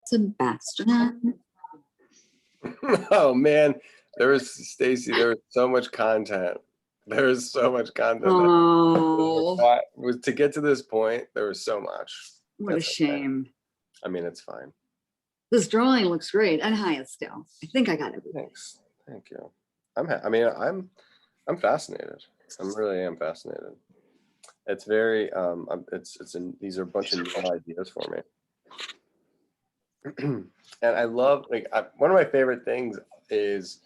Sebastian. Oh man, there was Stacy. There was so much content. There was so much content. Oh, Was to get to this point. There was so much. what a shame. Okay. I mean, it's fine. This drawing looks great. And hi, Estelle. I think I got it. Thanks. Thank you. I'm fascinated. I really am fascinated. It's very these are a bunch of new ideas for me. And I love one of my favorite things is,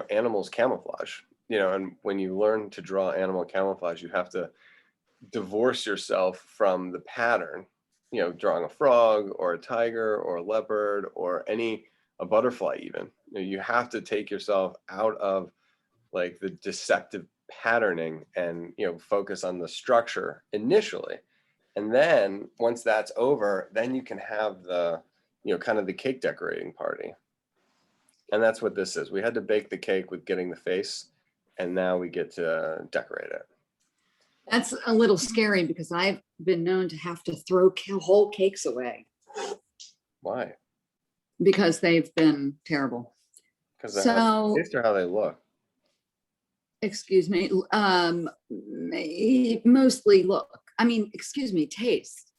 animals camouflage, and when you learn to draw animal camouflage, you have to divorce yourself from the pattern, drawing a frog or a tiger or a leopard or a butterfly even. You have to take yourself out of like the deceptive patterning and, focus on the structure initially. And then once that's over, then you can have the, kind of the cake decorating party. And that's what this is. We had to bake the cake with getting the face, and now we get to decorate it. That's a little scary because I've been known to have to throw whole cakes away. Why? Because they've been terrible. Because they have taste or how they look. Excuse me. Mostly look. I mean, excuse me, taste.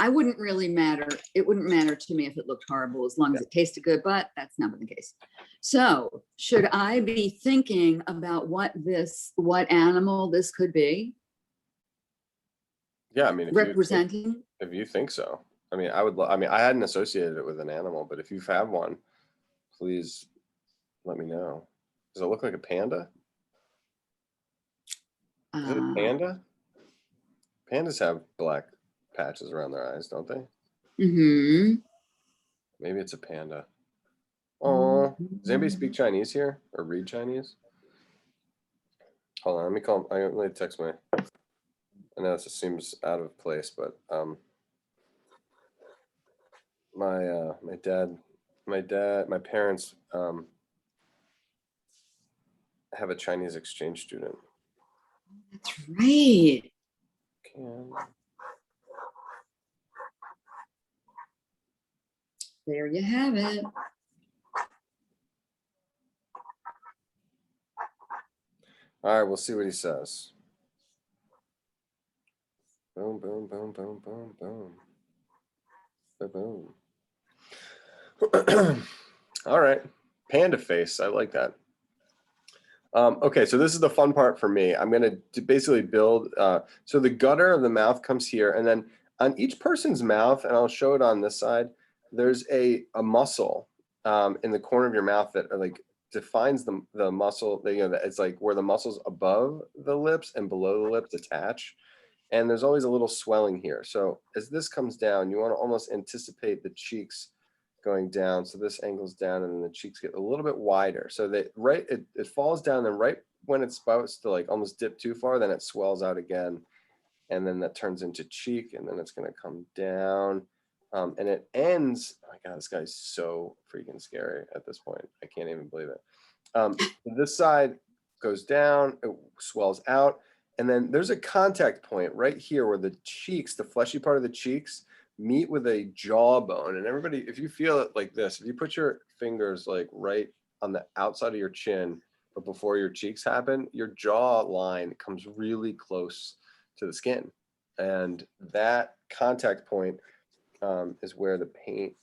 I wouldn't really matter. It wouldn't matter to me if it looked horrible as long as it tasted good, but that's not the case. So should I be thinking about what animal this could be? Yeah, I mean, representing. If you think so. I mean, I hadn't associated it with an animal, but if you have one, please let me know. Does it look like a panda? Is it a panda? Pandas have black patches around their eyes, don't they? Mm-hmm. Maybe it's a panda. Oh, does anybody speak Chinese here or read Chinese? Hold on, let me call. I'm gonna text my. I know this seems out of place, but my parents have a Chinese exchange student. That's right. There you have it. All right, we'll see what he says. Boom, boom, boom, boom, boom, boom. Boom. All right, panda face. I like that. Okay, so this is the fun part for me. I'm going to basically build, so the gutter of the mouth comes here, and then on each person's mouth, and I'll show it on this side, there's a muscle in the corner of your mouth that like defines the muscle, it's like where the muscles above the lips and below the lips attach. And there's always a little swelling here. So as this comes down, you want to almost anticipate the cheeks going down. So this angles down and then the cheeks get a little bit wider. So that it falls down, and right when it's about to like almost dip too far, then it swells out again. And then that turns into cheek, and then it's going to come down. And it ends, oh my God, this guy's so freaking scary at this point. I can't even believe it. This side goes down, it swells out. And then there's a contact point right here where the cheeks, the fleshy part of the cheeks, meet with a jawbone. And everybody, if you feel it like this, if you put your fingers like right on the outside of your chin, but before your cheeks happen, your jaw line comes really close to the skin. And that contact point is where the paint,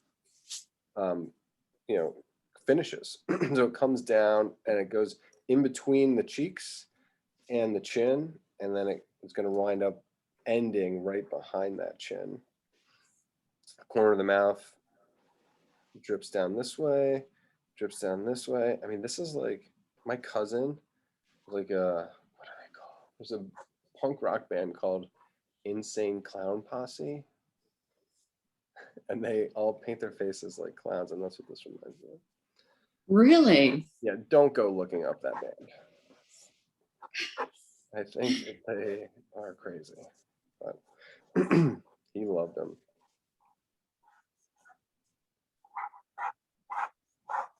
finishes. So it comes down and it goes in between the cheeks and the chin, and then it's going to wind up ending right behind that chin. The corner of the mouth drips down this way, drips down this way. I mean, this is like my cousin, like what do they call? There's a punk rock band called Insane Clown Posse, and they all paint their faces like clowns, and that's what this reminds me of. Really? Yeah, don't go looking up that band. I think that they are crazy, but he loved them.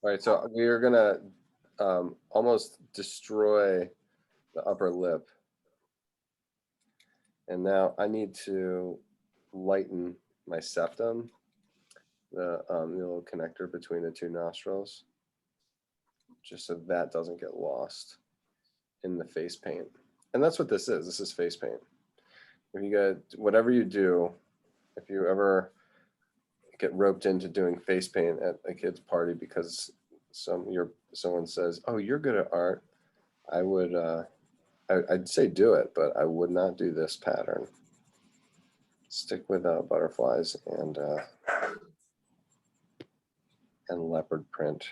All right, so we are gonna almost destroy the upper lip, and now I need to lighten my septum, the little connector between the two nostrils, just so that doesn't get lost in the face paint. And that's what this is. This is face paint. If you get, whatever you do, if you ever get roped into doing face paint at a kid's party because someone says, "Oh, you're good at art," I would I'd say do it, but I would not do this pattern. Stick with butterflies and leopard print.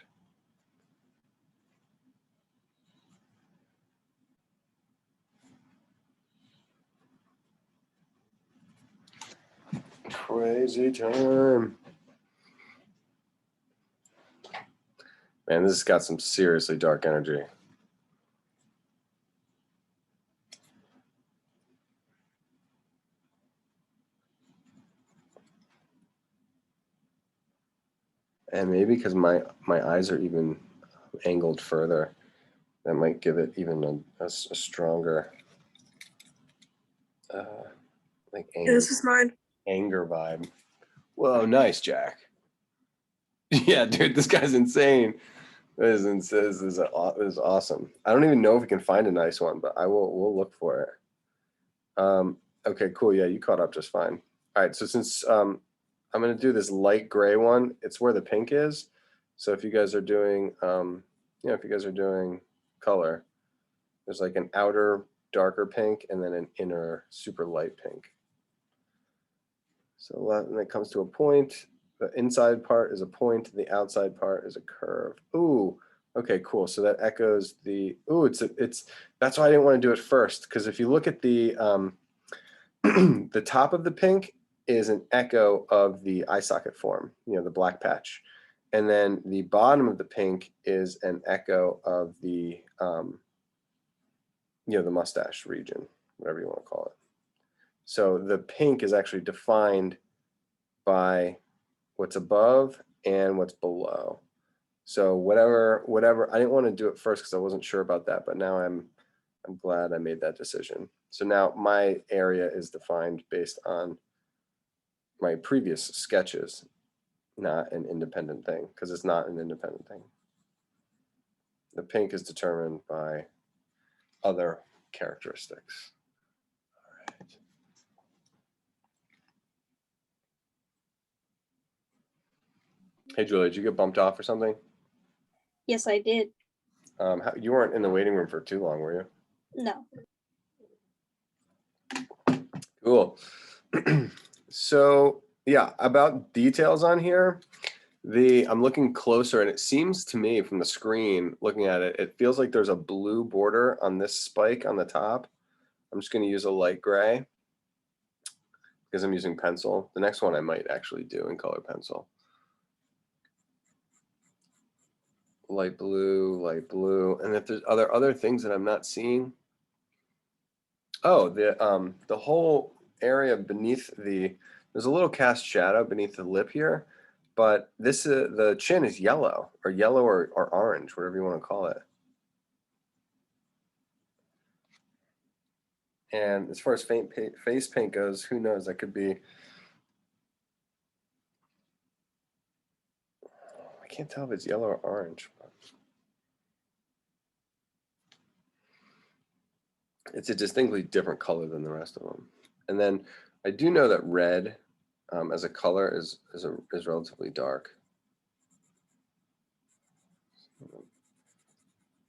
Crazy time. Man, this has got some seriously dark energy. And maybe because my eyes are even angled further, that might give it even a stronger like anger, This is mine. anger vibe. Whoa, nice, Jack. Yeah, dude, this guy's insane. This is awesome. I don't even know if we can find a nice one, but we'll look for it. Okay, cool. Yeah, you caught up just fine. All right, so since I'm gonna do this light gray one, it's where the pink is. So if you guys are doing, if you guys are doing color, there's like an outer darker pink and then an inner super light pink. So when it comes to a point, the inside part is a point, the outside part is a curve. Ooh, okay, cool. So that echoes the, ooh, it's that's why I didn't want to do it first, because if you look at the the top of the pink is an echo of the eye socket form, the black patch. And then the bottom of the pink is an echo of the, the mustache region, whatever you want to call it. So the pink is actually defined by what's above and what's below. So whatever, I didn't want to do it first because I wasn't sure about that, but now I'm glad I made that decision. So now my area is defined based on my previous sketches, not an independent thing, because it's not an independent thing. The pink is determined by other characteristics. All right. Hey, Julia, did you get bumped off or something? Yes, I did. You weren't in the waiting room for too long, were you? No. Cool. So yeah, about details on here, I'm looking closer and it seems to me from the screen looking at it, it feels like there's a blue border on this spike on the top. I'm just going to use a light gray because I'm using pencil. The next one I might actually do in color pencil. Light blue, and if there's other things that I'm not seeing. Oh, the whole area beneath there's a little cast shadow beneath the lip here, but the chin is yellow or orange, whatever you want to call it. And as far as face paint goes, who knows? That could be. I can't tell if it's yellow or orange. It's a distinctly different color than the rest of them. And then I do know that red as a color is relatively dark.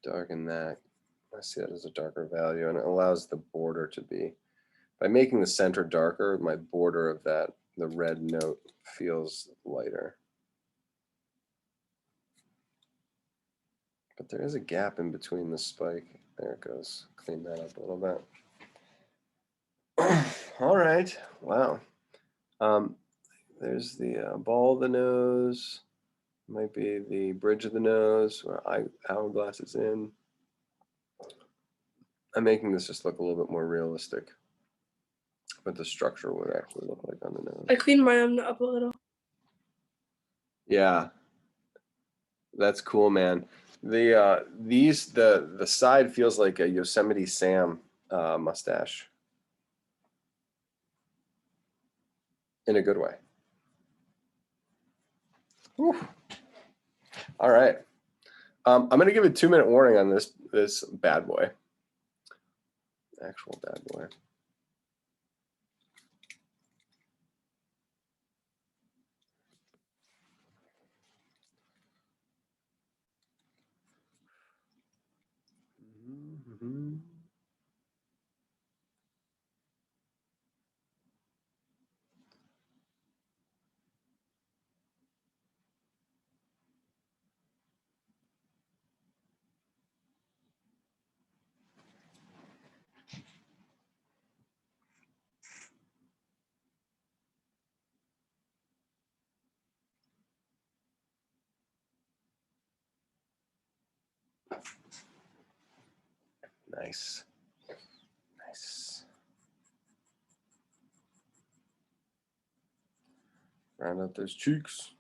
Darken that. I see that as a darker value, and it allows the border to be, by making the center darker, my border of the red note feels lighter. But there is a gap in between the spike. There it goes. Clean that up a little bit. All right. Wow. There's the ball of the nose. Might be the bridge of the nose where hourglass is in. I'm making this just look a little bit more realistic. What the structure would actually look like on the nose. I cleaned mine up a little. Yeah. That's cool, man. The side feels like a Yosemite Sam mustache. In a good way. Whew. All right. I'm going to give a 2-minute warning on this bad boy. Actual bad boy. Mhm. Nice. Nice. Round out those cheeks.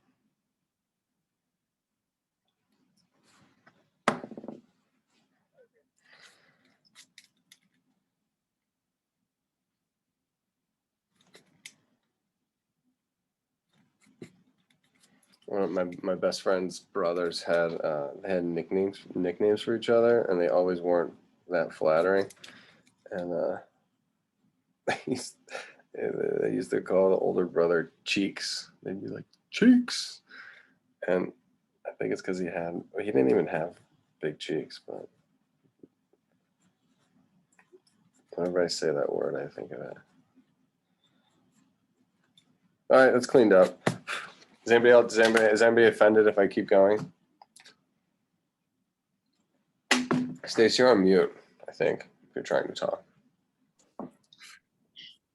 One of my best friend's brothers had they had nicknames for each other, and they always weren't that flattering. And they used to call the older brother Cheeks. They'd be like, Cheeks. And I think it's because he didn't even have big cheeks, but whenever I say that word, I think of it. All right, that's cleaned up. Is anybody offended if I keep going? Stacey, you're on mute, I think, if you're trying to talk.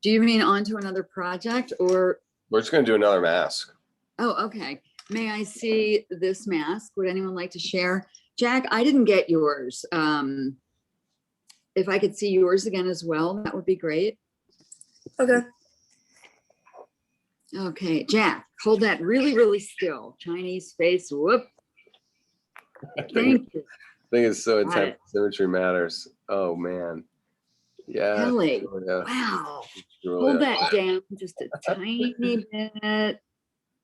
Do you mean on to another project or? We're just gonna do another mask. Oh, okay. May I see this mask? Would anyone like to share? Jack, I didn't get yours. If I could see yours again as well, that would be great. Okay. Okay, Jack, hold that really, really still. Chinese face, whoop. Thank you. I think it's so Got intense. it. Symmetry matters. Oh man. Yeah. Kelly, Julia, wow. Julia. Hold that down just a tiny bit.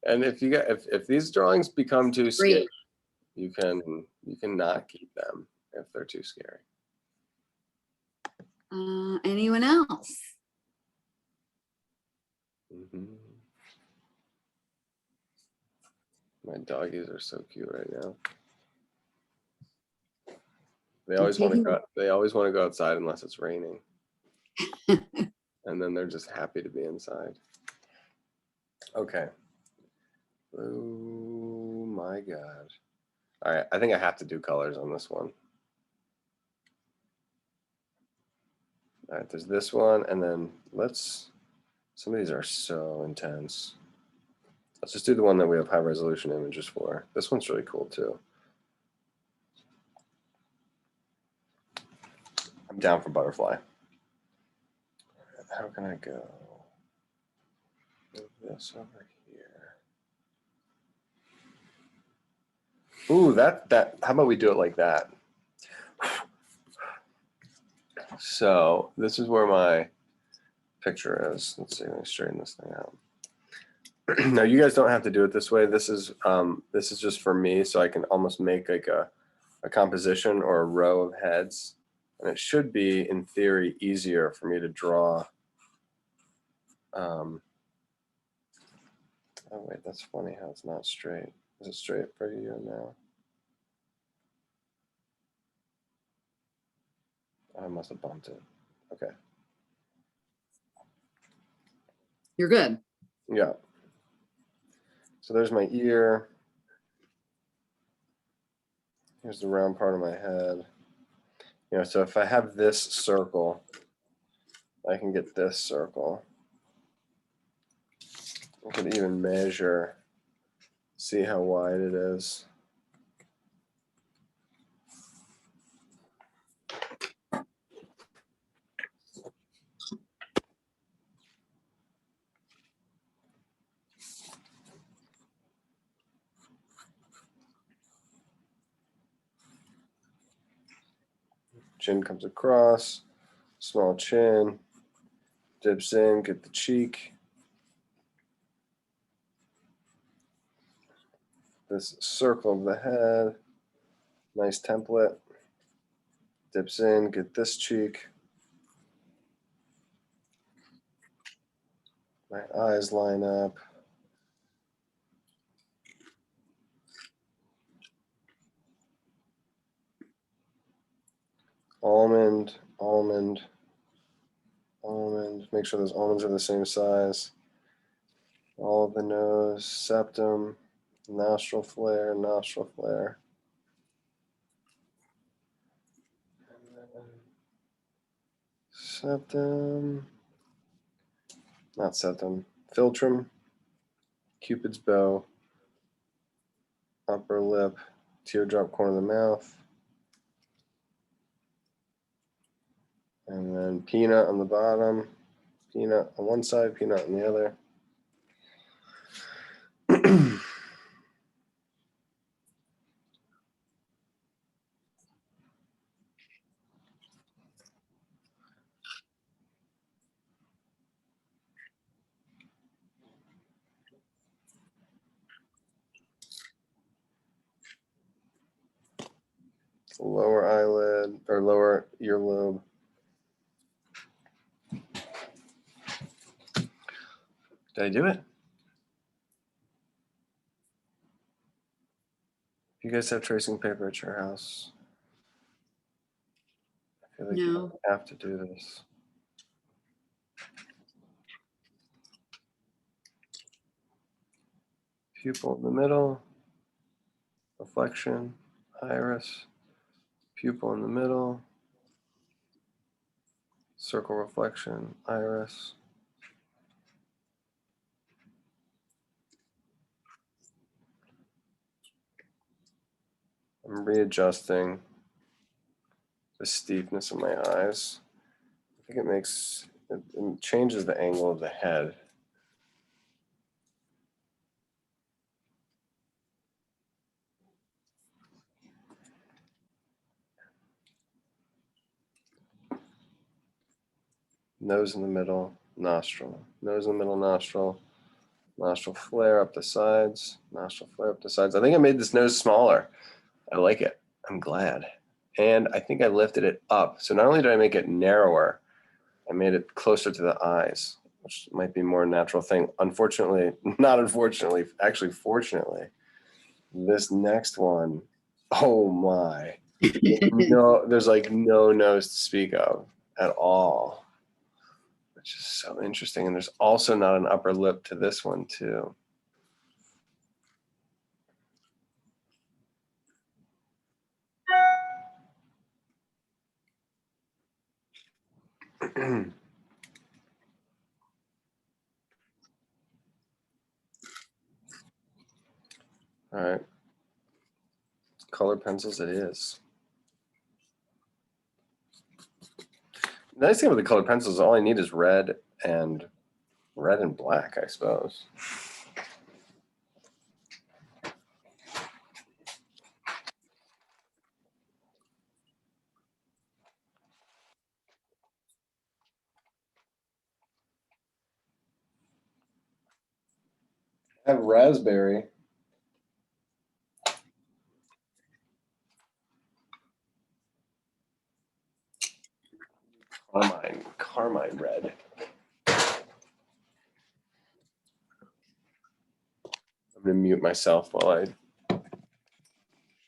And if these drawings become too scary, Great. you can not keep them if they're too scary. Anyone else? Mhm. My doggies are so cute right now. They always want to go. They always want to go outside unless it's raining, and then they're just happy to be inside. Okay. Oh my God. All right, I think I have to do colors on this one. All right, there's this one, and then some of these are so intense. Let's just do the one that we have high resolution images for. This one's really cool too. I'm down for butterfly. How can I go? Move this over here. Ooh, that. How about we do it like that? So this is where my picture is. Let's see. Let me straighten this thing out. Now you guys don't have to do it this way. This is just for me, so I can almost make like a composition or a row of heads, and it should be, in theory, easier for me to draw. Oh wait, that's funny how it's not straight. Is it straight for you now? I must have bumped it. Okay. You're good. Yeah. So there's my ear. Here's the round part of my head. You know, so if I have this circle, I can get this circle. I could even measure, see how wide it is. Chin comes across, small chin, dips in, get the cheek. this circle of the head. Nice template. Dips in, get this cheek. My eyes line up. Almond, almond, almond. Make sure those almonds are the same size. All of the nose, septum, nostril flare, nostril flare. Septum, not septum, philtrum, Cupid's bow, upper lip, teardrop corner of the mouth, and then peanut on the bottom, peanut on one side, peanut on the other. Lower eyelid or lower earlobe. Did I do it? You guys have tracing paper at your house? I feel like you No. have to do this. Pupil in the middle, reflection, iris, pupil in the middle, circle reflection, iris. I'm readjusting the steepness of my eyes. I think it changes the angle of the head. Nose in the middle, nostril. Nose in the middle, nostril. Nostril flare up the sides. Nostril flare up the sides. I think I made this nose smaller. I like it. I'm glad. And I think I lifted it up. So not only did I make it narrower, I made it closer to the eyes, which might be more natural thing. Unfortunately, not unfortunately, actually fortunately, this next one, oh my. No, there's like no nose to speak of at all, which is so interesting. And there's also not an upper lip to this one too. All right. Color pencils it is. The nice thing about the colored pencils, all I need is red and black, I suppose. I have raspberry. Carmine red. I'm gonna mute myself while I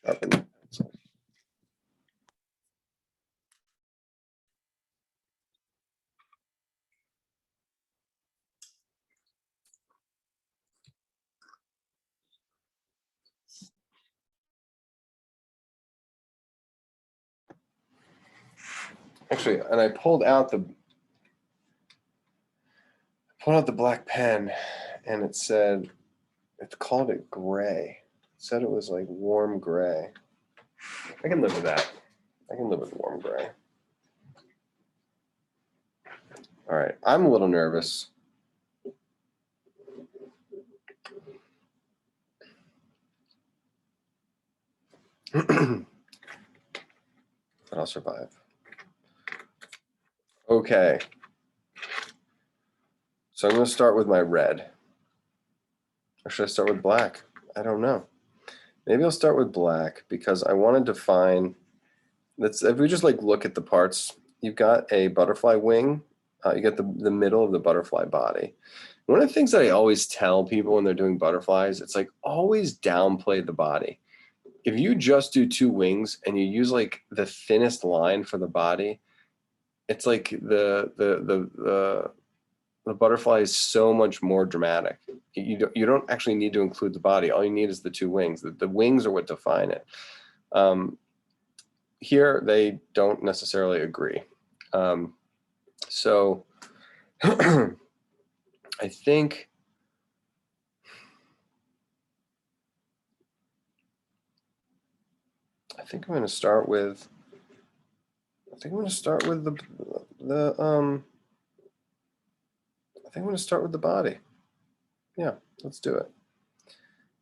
sharpen the pencil. Actually, and I pulled out the black pen, and it called it gray. It said it was like warm gray. I can live with that. I can live with warm gray. All right, I'm a little nervous. But I'll survive. Okay. So I'm going to start with my red. Or should I start with black? I don't know. Maybe I'll start with black because I want to define, let's, if we just like look at the parts, you've got a butterfly wing, you got the middle of the butterfly body. One of the things that I always tell people when they're doing butterflies, it's like always downplay the body. If you just do 2 wings and you use like the thinnest line for the body, it's like the butterfly is so much more dramatic. You don't actually need to include the body. All you need is the 2 wings. The wings are what define it. Here, they don't necessarily agree. So I think I'm going to start with. I think I'm going to start with the. I think I'm going to start with the body. Yeah, let's do it.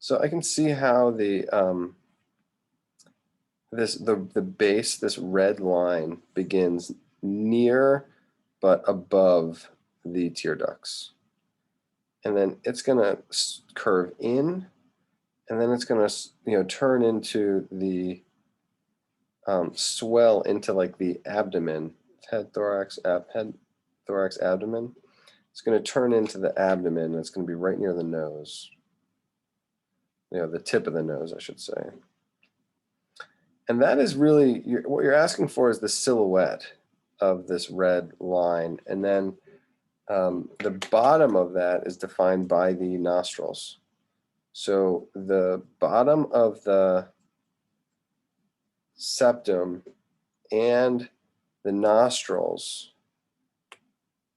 So I can see how the the base, this red line begins near but above the tear ducts. And then it's going to curve in, and then it's going to turn into the swell into like the abdomen, head, thorax, abdomen. It's going to turn into the abdomen. And it's going to be right near the nose. The tip of the nose, I should say. And that is really, what you're asking for is the silhouette of this red line. And then the bottom of that is defined by the nostrils. So the bottom of the septum and the nostrils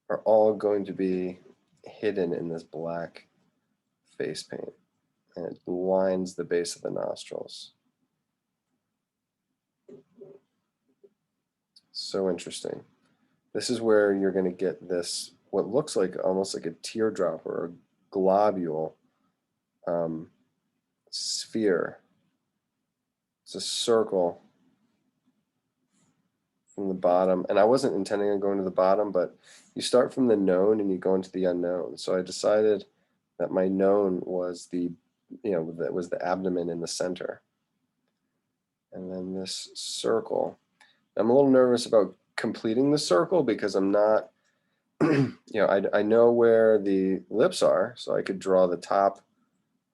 are all going to be hidden in this black face paint. And it lines the base of the nostrils. So interesting. This is where you're going to get this, what looks like almost like a teardrop or a globule sphere. It's a circle from the bottom. And I wasn't intending on going to the bottom, but you start from the known and you go into the unknown. So I decided that my known was that was the abdomen in the center. And then this circle. I'm a little nervous about completing the circle because I'm not, I know where the lips are, so I could draw the top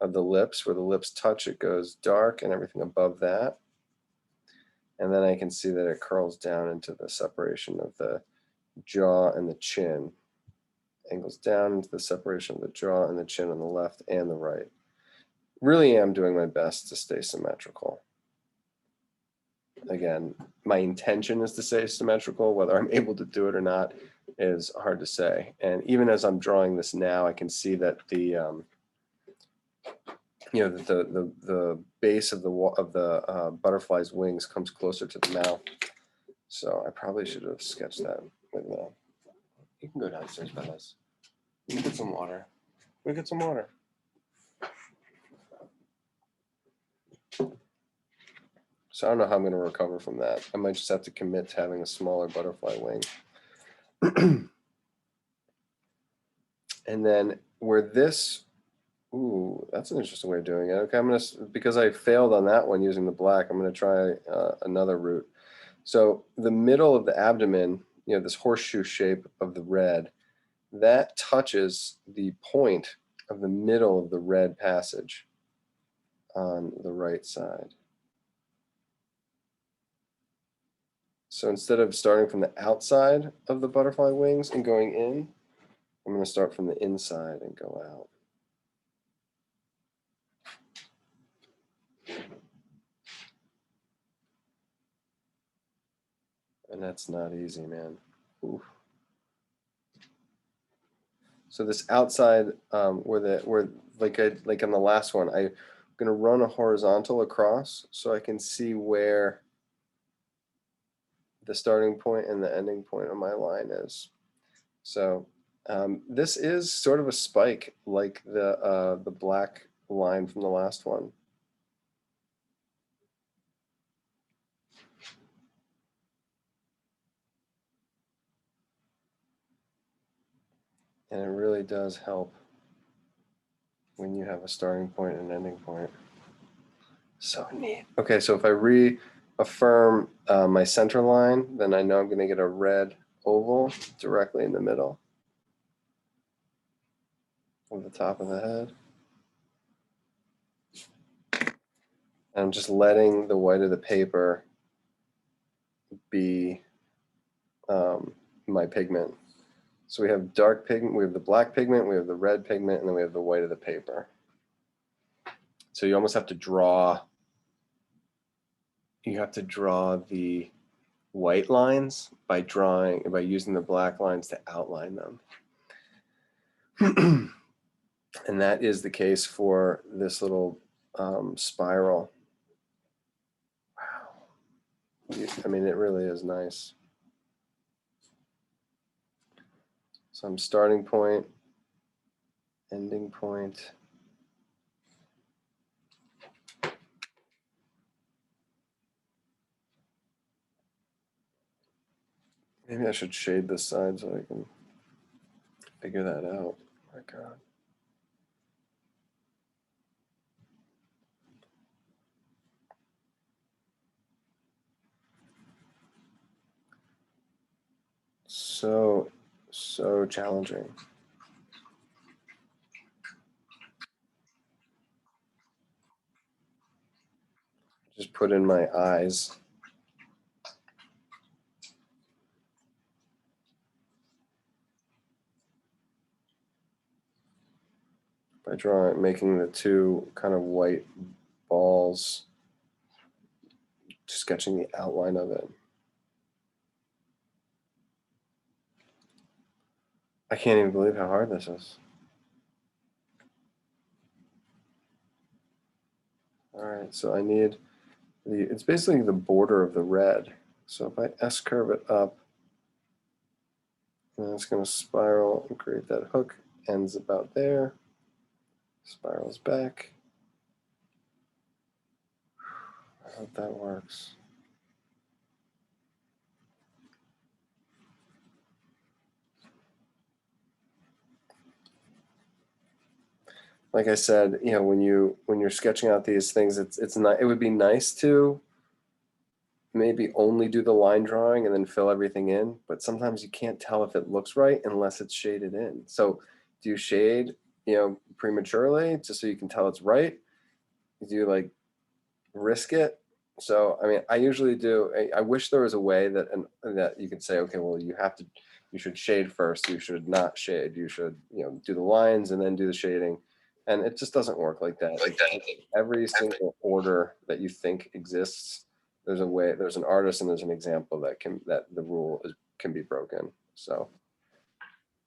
of the lips. Where the lips touch, it goes dark, and everything above that. And then I can see that it curls down into the separation of the jaw and the chin. Angles down into the separation of the jaw and the chin on the left and the right. Really am doing my best to stay symmetrical. Again, my intention is to stay symmetrical. Whether I'm able to do it or not is hard to say. And even as I'm drawing this now, I can see that the base of the butterfly's wings comes closer to the mouth. So I probably should have sketched that with you can go downstairs, Bellas. You can get some water. We get some water. So I don't know how I'm going to recover from that. I might just have to commit to having a smaller butterfly wing. And then where this, ooh, that's an interesting way of doing it. Okay, because I failed on that one using the black, I'm going to try another route. So the middle of the abdomen, this horseshoe shape of the red, that touches the point of the middle of the red passage on the right side. So instead of starting from the outside of the butterfly wings and going in, I'm going to start from the inside and go out. And that's not easy, man. Oof. So this outside, where like on the last one, I'm going to run a horizontal across so I can see where the starting point and the ending point of my line is. So this is sort of a spike, like the black line from the last one. And it really does help when you have a starting point and ending point. So neat. Okay, so if I reaffirm my center line, then I know I'm going to get a red oval directly in the middle of the top of the head. And I'm just letting the white of the paper be my pigment. So we have dark pigment, we have the black pigment, we have the red pigment, and then we have the white of the paper. So you almost have to draw, the white lines by using the black lines to outline them. And that is the case for this little spiral. Wow. I mean, it really is nice. So I'm starting point, ending point. Maybe I should shade this side so I can figure that out. Oh my God. So challenging. Just put in my eyes. By making the two kind of white balls, sketching the outline of it. I can't even believe how hard this is. All right, so I need it's basically the border of the red. So if I S-curve it up, and it's going to spiral and create that hook, ends about there, spirals back. I hope that works. Like I said, you know, when you're sketching out these things, it's not. It would be nice to maybe only do the line drawing and then fill everything in, but sometimes you can't tell if it looks right unless it's shaded in. So do you shade, prematurely just so you can tell it's right? Do you like risk it? So I mean, I usually do. I wish there was a way that you could say, okay, well, you should shade first. You should not shade. You should do the lines and then do the shading. And it just doesn't work like that. Every single order that you think exists, there's a way. There's an artist and there's an example that the rule can be broken. So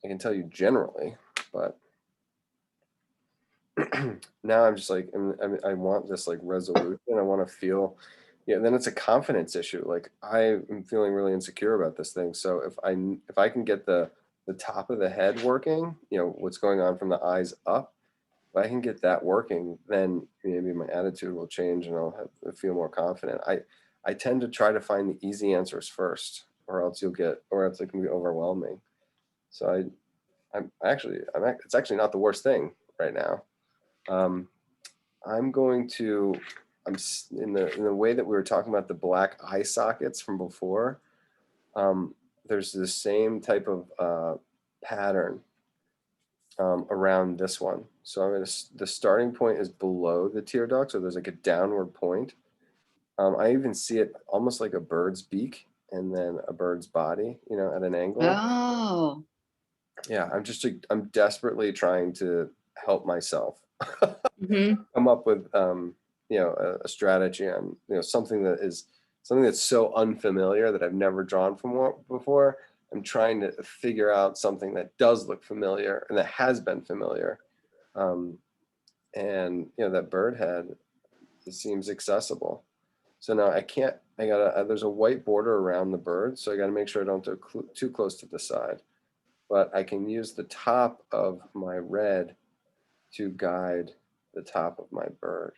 I can tell you generally, but now I'm just like I want this like resolution. I want to feel. Then it's a confidence issue. Like I am feeling really insecure about this thing. So if I can get the top of the head working, what's going on from the eyes up, if I can get that working, then maybe my attitude will change and I'll feel more confident. I tend to try to find the easy answers first, or else it can be overwhelming. So it's actually not the worst thing right now. I'm in the way that we were talking about the black eye sockets from before. There's the same type of pattern around this one. So the starting point is below the tear duct, so there's like a downward point. I even see it almost like a bird's beak and then a bird's body, at an angle. Oh, Yeah, I'm desperately trying to help myself mhm. come up with a strategy on something that's so unfamiliar that I've never drawn from before. I'm trying to figure out something that does look familiar and that has been familiar. And that bird head, it seems accessible. So now there's a white border around the bird, so I got to make sure I don't go too close to the side. But I can use the top of my red to guide the top of my bird.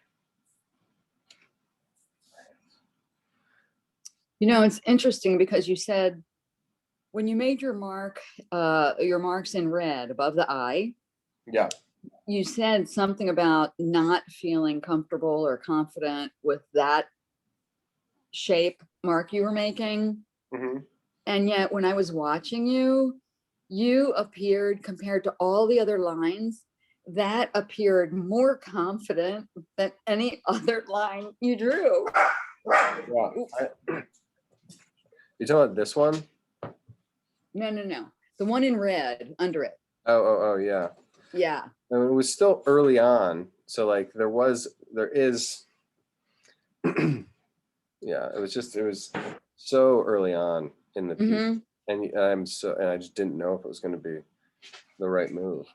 It's interesting because you said when you made your marks in red above the eye, Yeah. you said something about not feeling comfortable or confident with that shape, Mark, you were making. Mhm. And yet when I was watching you, you appeared, compared to all the other lines, that appeared more confident than any other line you drew. Yeah. You talking about this one? No. The one in red under it. Oh, yeah. Yeah. And it was still early on. So like there is, yeah, it was so early on in the piece. Mhm. And I just didn't know if it was going to be the right move.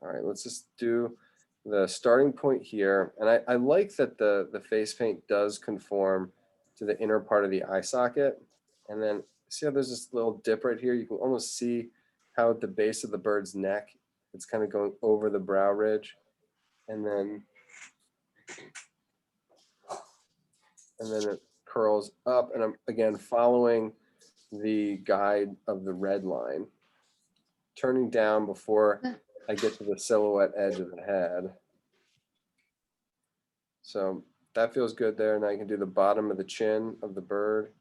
All right, let's just do the starting point here. And I like that the face paint does conform to the inner part of the eye socket. And then see how there's this little dip right here? You can almost see how at the base of the bird's neck, it's kind of going over the brow ridge. And then it curls up. And I'm again following the guide of the red line, turning down before I get to the silhouette edge of the head. So that feels good there. Now you can do the bottom of the chin of the bird,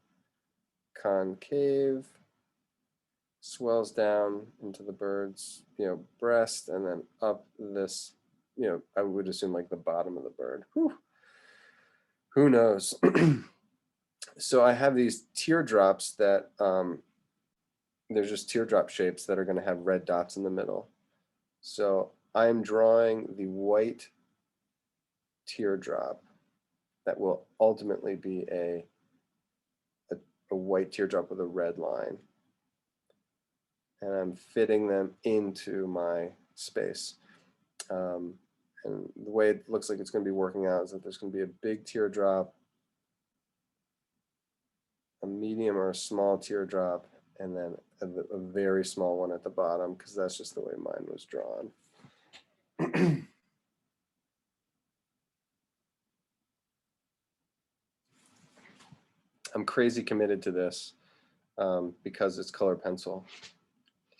concave, swells down into the bird's, breast, and then up this, I would assume like the bottom of the bird. Whew. Who knows? So I have these teardrops that, there's just teardrop shapes that are going to have red dots in the middle. So I'm drawing the white teardrop that will ultimately be a white teardrop with a red line. And I'm fitting them into my space. And the way it looks like it's going to be working out is that there's going to be a big teardrop, a medium or a small teardrop, and then a very small one at the bottom, because that's just the way mine was drawn. I'm crazy committed to this because it's color pencil,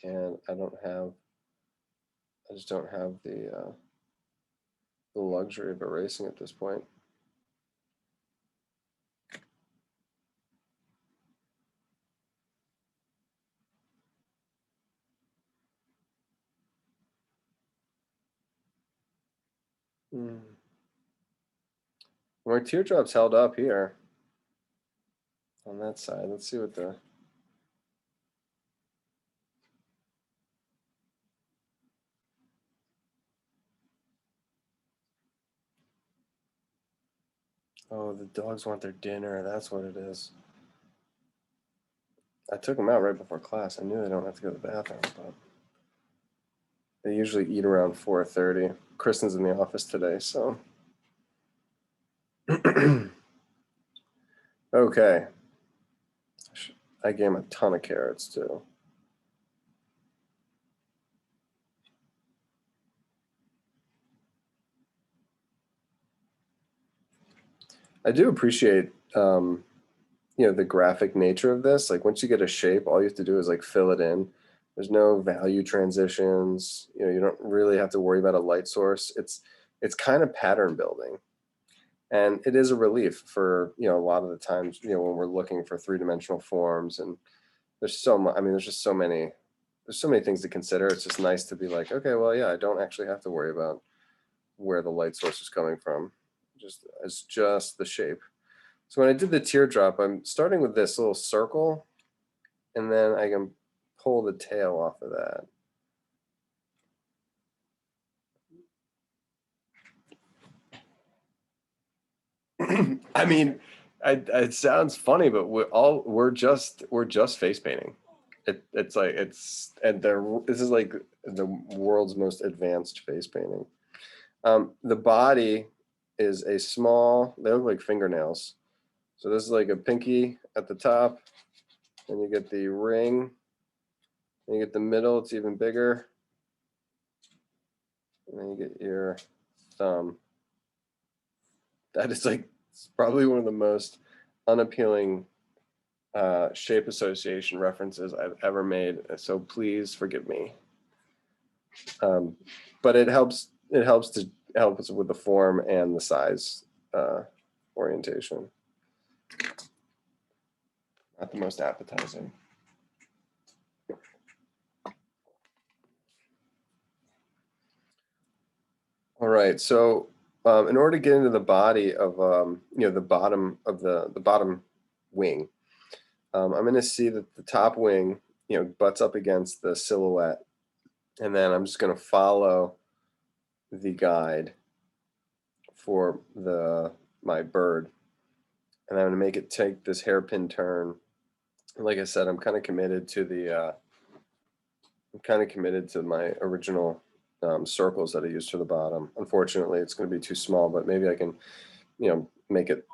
and I just don't have the luxury of erasing at this point. My teardrops held up here on that side. Let's see what the oh, the dogs want their dinner. That's what it is. I took them out right before class. I knew they don't have to go to the bathroom, but they usually eat around 4:30. Kristen's in the office today, so. Okay. I gave him a ton of carrots too. I do appreciate, the graphic nature of this. Like once you get a shape, all you have to do is like fill it in. There's no value transitions. You don't really have to worry about a light source. It's kind of pattern building. And it is a relief for, a lot of the times, when we're looking for three-dimensional forms, and there's so much, there's just so many things to consider. It's just nice to be like, okay, well, yeah, I don't actually have to worry about where the light source is coming from. It's just the shape. So when I did the teardrop, I'm starting with this little circle, and then I can pull the tail off of that. It sounds funny, but we're just face painting. This is like the world's most advanced face painting. The body is a small, they look like fingernails. So this is like a pinky at the top, and you get the ring, and you get the middle, it's even bigger. And then you get your thumb. That is like, it's probably one of the most unappealing shape association references I've ever made. So please forgive me. But it helps it helps to help us with the form and the size orientation. Not the most appetizing. All right, so in order to get into the body of the bottom of the bottom wing, I'm going to see that the top wing butts up against the silhouette, and then I'm just going to follow the guide for my bird, and I'm going to make it take this hairpin turn. And like I said, I'm kind of committed to my original circles that I used for the bottom. Unfortunately, it's going to be too small, but maybe I can, make it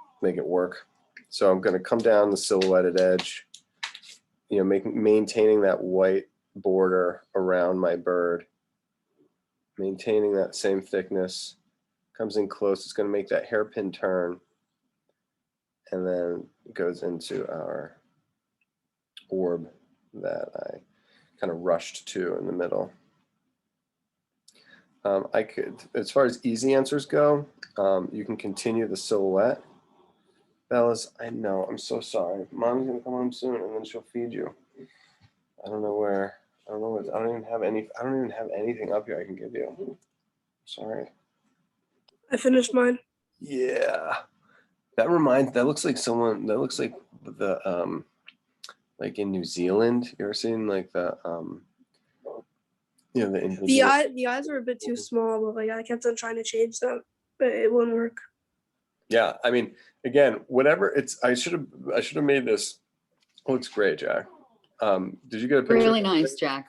work. So I'm going to come down the silhouetted edge, maintaining that white border around my bird, maintaining that same thickness. Comes in close, it's going to make that hairpin turn, and then goes into our orb that I kind of rushed to in the middle. I could, as far as easy answers go, you can continue the silhouette. Bellas, I know, I'm so sorry. Mom's gonna come home soon and then she'll feed you. I don't know where, I don't know what, I don't even have anything up here I can give you. Sorry. I finished mine. Yeah. That looks like the, like in New Zealand, you ever seen like the The eyes are a bit too small, but like I kept on trying to change them, but it wouldn't work. Yeah, I mean, again, whatever I should have made this. Looks great, Jack. Did you get a picture? Really nice, Jack.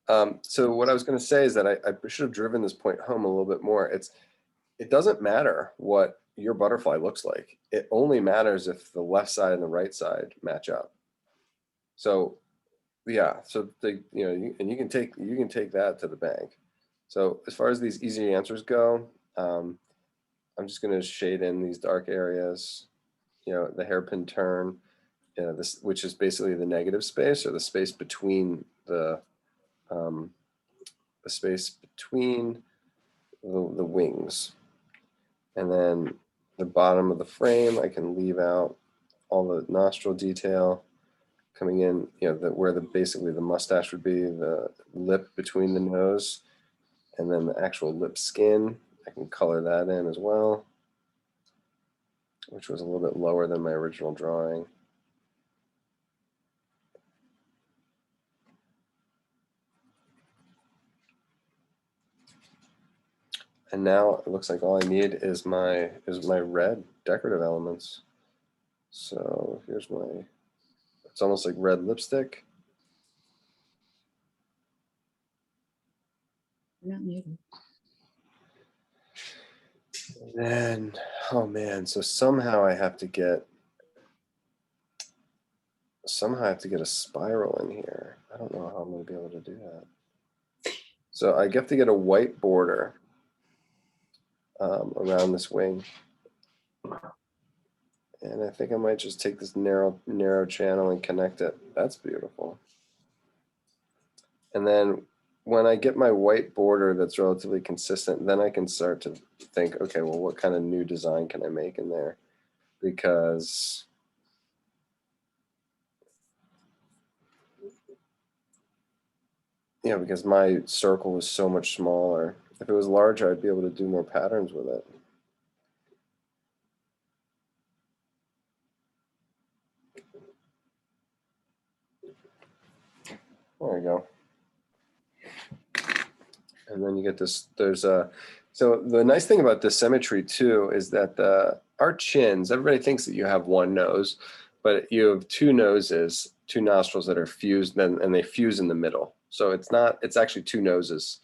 So what I was going to say is that I should have driven this point home a little bit more. It doesn't matter what your butterfly looks like. It only matters if the left side and the right side match up. So yeah, so and you can take that to the bank. So as far as these easy answers go, I'm just going to shade in these dark areas, the hairpin turn, this, which is basically the negative space, or the space between the wings. And then the bottom of the frame, I can leave out all the nostril detail coming in, where basically the mustache would be, the lip between the nose, and then the actual lip skin. I can color that in as well, which was a little bit lower than my original drawing. And now it looks like all I need is my red decorative elements. So here's it's almost like red lipstick. Not muted. And then, oh man, so somehow I have to get a spiral in here. I don't know how I'm going to be able to do that. So I have to get a white border around this wing. And I think I might just take this narrow channel and connect it. That's beautiful. And then when I get my white border that's relatively consistent, then I can start to think, okay, well, what kind of new design can I make in there? Because because my circle was so much smaller. If it was larger, I'd be able to do more patterns with it. There you go. And then you get this, so the nice thing about this symmetry too is that our chins, everybody thinks that you have one nose, but you have two noses, two nostrils that are fused, and they fuse in the middle. So it's actually two noses.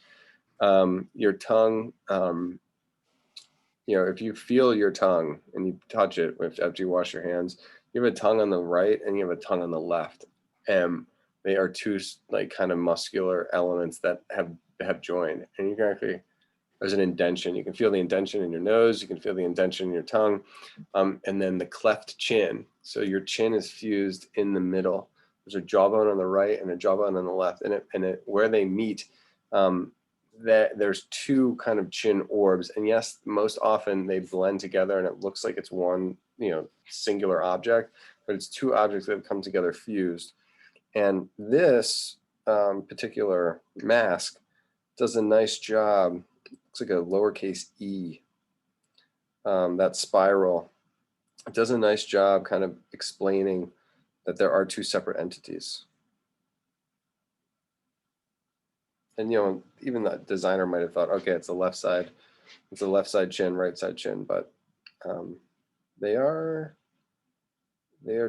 Your tongue, if you feel your tongue and you touch it after you wash your hands, you have a tongue on the right and you have a tongue on the left. And they are two like kind of muscular elements that have joined. And you can actually, there's an indention. You can feel the indention in your nose. You can feel the indention in your tongue. And then the cleft chin. So your chin is fused in the middle. There's a jawbone on the right and a jawbone on the left. And where they meet, that there's two kind of chin orbs, and yes, most often they blend together and it looks like it's one, singular object, but it's two objects that have come together fused. And this particular mask does a nice job. Looks like a lowercase e. That spiral, it does a nice job kind of explaining that there are two separate entities. And even the designer might have thought, okay, it's a left side chin, right side chin, but they are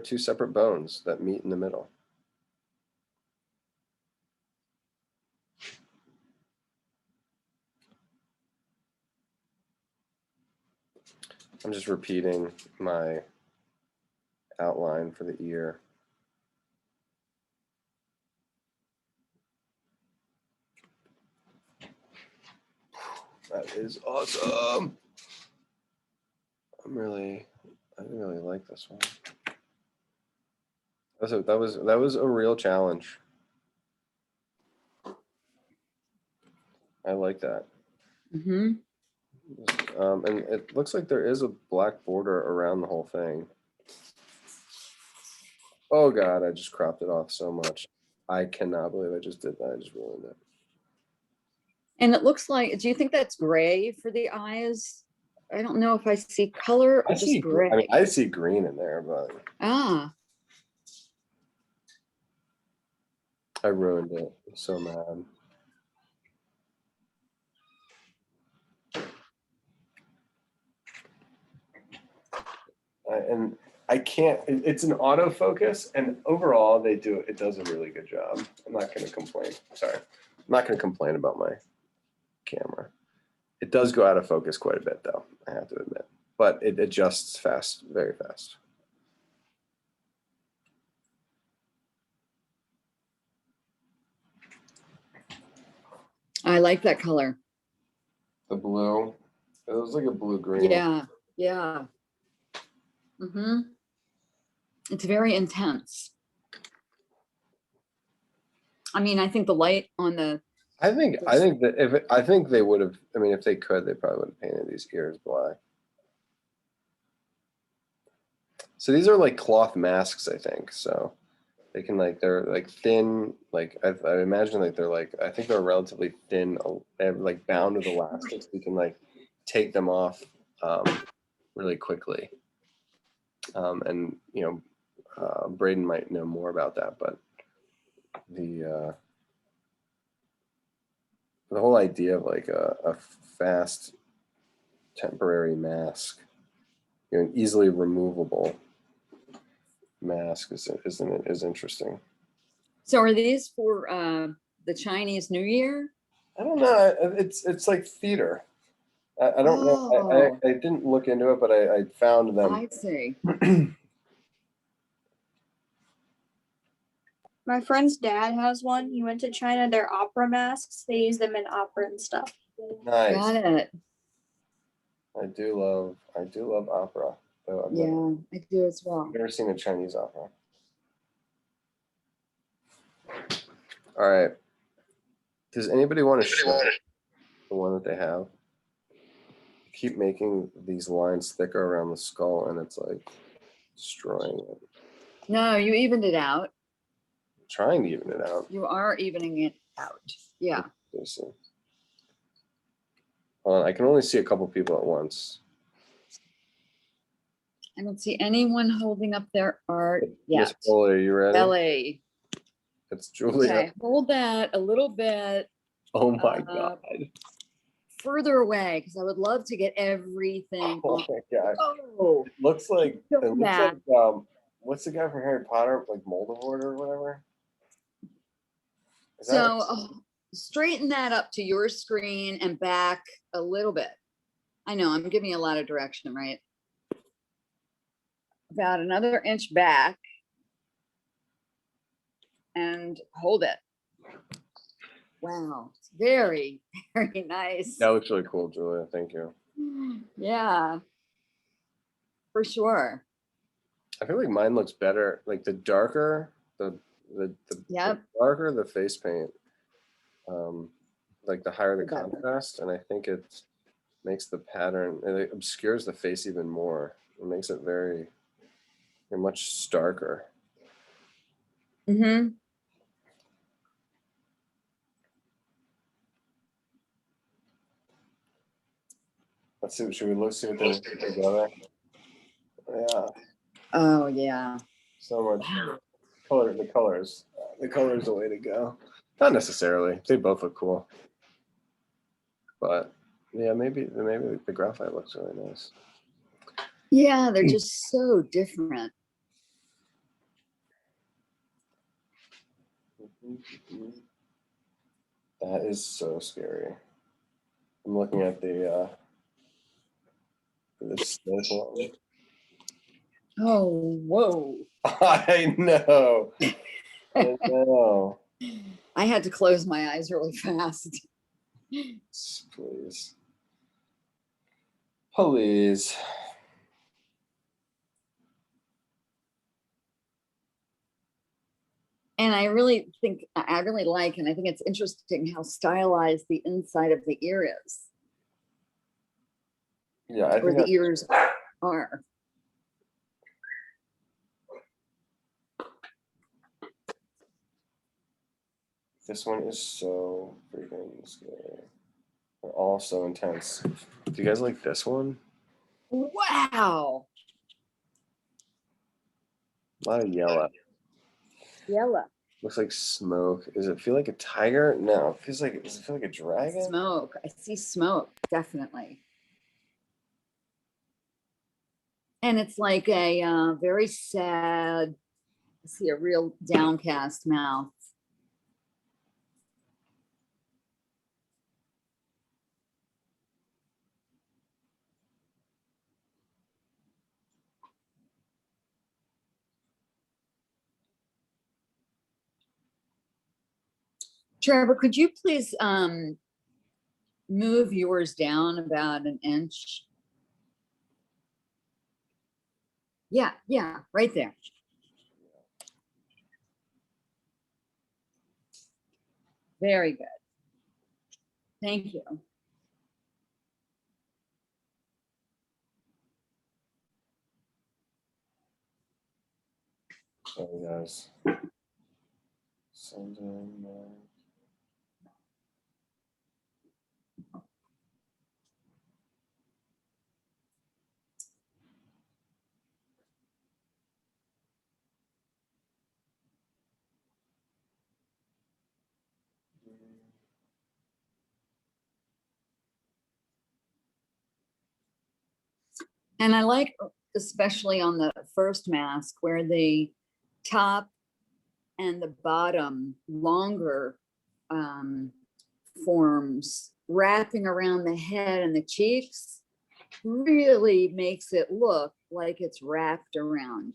two separate bones that meet in the middle. I'm just repeating my outline for the ear. That is awesome. I really like this one. That was a real challenge. I like that. Mm-hmm. And it looks like there is a black border around the whole thing. Oh God, I just cropped it off so much. I cannot believe I just did that. I just ruined it. And it looks like, do you think that's gray for the eyes? I don't know if I see color or just gray. I see green in there, but Ah, I ruined it. I'm so mad. And I can't, it's an autofocus, and overall it does a really good job. I'm not going to complain. Sorry. I'm not going to complain about my camera. It does go out of focus quite a bit though, I have to admit, but it adjusts fast, very fast. I like that color. The blue, it looks like a blue-green. Yeah, yeah. Mm-hmm. It's very intense. I mean, I think the light on the, I think that I think they would have, I mean, if they could, they probably would have painted these ears black. So these are like cloth masks, I think. So they can they're like thin, like I imagine like they're like, I think they're relatively thin, they're like bound with elastics. You can like take them off really quickly. And Braden might know more about that, but the whole idea of like a fast temporary mask, an easily removable mask is interesting. so are these for the Chinese New Year? I don't know. It's like theater. I don't know. Oh. I didn't look into it, but I found them. I see. My friend's dad has one. He went to China. They're opera masks. They use them in opera and stuff. Nice. Got it. I do love opera. Though I've Yeah, I do as well. never seen a Chinese opera. All right. Does anybody want to show the one that they have? Keep making these lines thicker around the skull, and it's like destroying it. No, you evened it out. Trying to even it out. You are evening it out. Yeah. Let's see. Hold on, I can only see a couple people at once. I don't see anyone holding up their art Miss yet. Foley, are you ready? Belly. It's Julia. Okay, hold that a little bit Oh my God. further away because I would love to get everything. Oh my God. Oh, It looks like, So bad. what's the guy from Harry Potter? Like Voldemort or whatever? Is that so straighten that up to your screen and back a little bit. I know I'm giving you a lot of direction, right? About another inch back and hold it. Wow, it's very, very nice. that looks really cool, Julia. Thank you. Yeah, for sure. I feel like mine looks better. Like the darker, the Yep. darker the face paint, like the higher the Got it. contrast, and I think it makes the pattern, and it obscures the face even more. It makes it very much starker. Mm-hmm. Let's see. Should we look see what they look together? Yeah, Oh, yeah. so much Wow. color. The colors. The color's the way to go. Not necessarily. They both look cool, but yeah, maybe the graphite looks really nice. Yeah, they're just so different. That is so scary. I'm looking at the staple. Oh, whoa. I know. I know. I had to close my eyes really fast. Please. Please. And I really think, I really like, and I think it's interesting how stylized the inside of the ear is, Yeah, I or think the ears are. this one is so freaking scary. They're all so intense. Do you guys like this one? Wow. A lot of yellow. Yellow. Looks like smoke. Does it feel like a tiger? No. It feels like, does it feel like a dragon? Smoke. I see smoke, definitely. And it's like a very sad, I see a real downcast mouth. Trevor, could you please move yours down about an inch? Yeah, yeah, right there. Very good. Thank you. Sorry, guys. Sending, And I like, especially on the first mask, where the top and the bottom longer forms wrapping around the head and the cheeks really makes it look like it's wrapped around.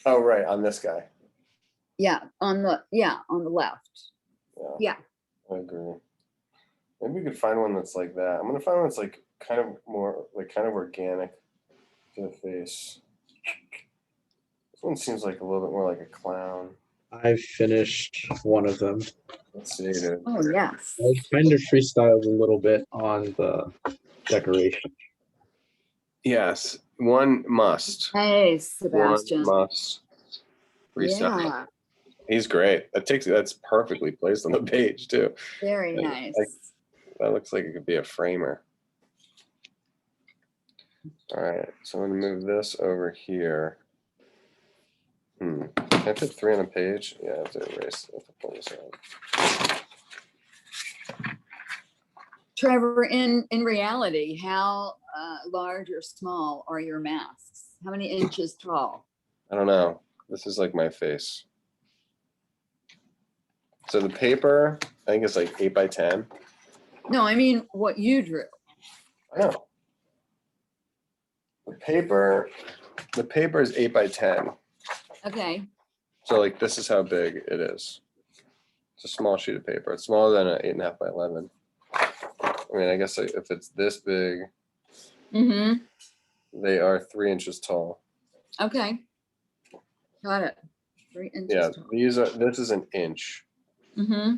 oh, right, on this guy. Yeah, on the left. Yeah, Yeah. I agree. Maybe we could find one that's like that. I'm gonna find one that's like kind of more like kind of organic to the face. This one seems like a little bit more like a clown. I finished one of them. Let's see, dude. Oh, yes. I kind of freestyled a little bit on the decoration. Yes, one must. Hey, Sebastian. One must. Freestyle. Yeah, He's great. That's perfectly placed on the page too. very Like- nice. That looks like it could be a framer. All right, so I'm gonna move this over here. Can I put 3 on a page? Yeah, I have to erase. I have to pull this out. Trevor, in reality, how large or small are your masks? How many inches tall? I don't know. This is like my face. So the paper, I think it's like 8 by 10. No, I mean what you drew. I know. The paper is 8 by 10. Okay. So like this is how big it is. It's a small sheet of paper. It's smaller than an 8.5 by 11. I mean, I guess if it's this big, Mm-hmm. they are 3 inches tall. Okay. Got it. 3 inches Yeah, tall. this is an inch. Mm-hmm.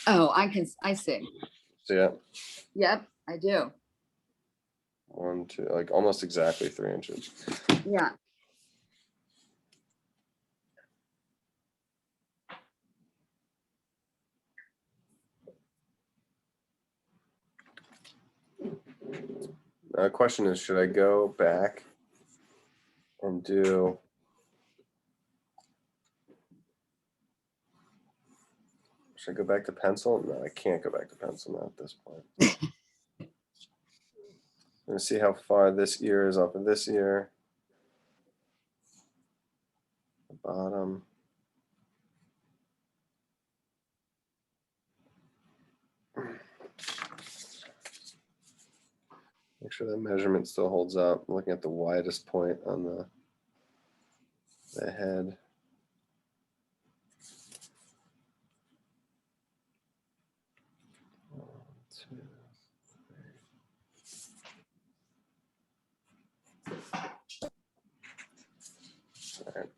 Oh, I see. So yeah, Yep, I do. 1, 2, like almost exactly 3 inches. Yeah. The question is, should I go back and do? Should I go back to pencil? No, I can't go back to pencil now at this point. I'm gonna see how far this ear is off of this ear. The bottom. Make sure that measurement still holds up. I'm looking at the widest point on the head. One, two, three. All right.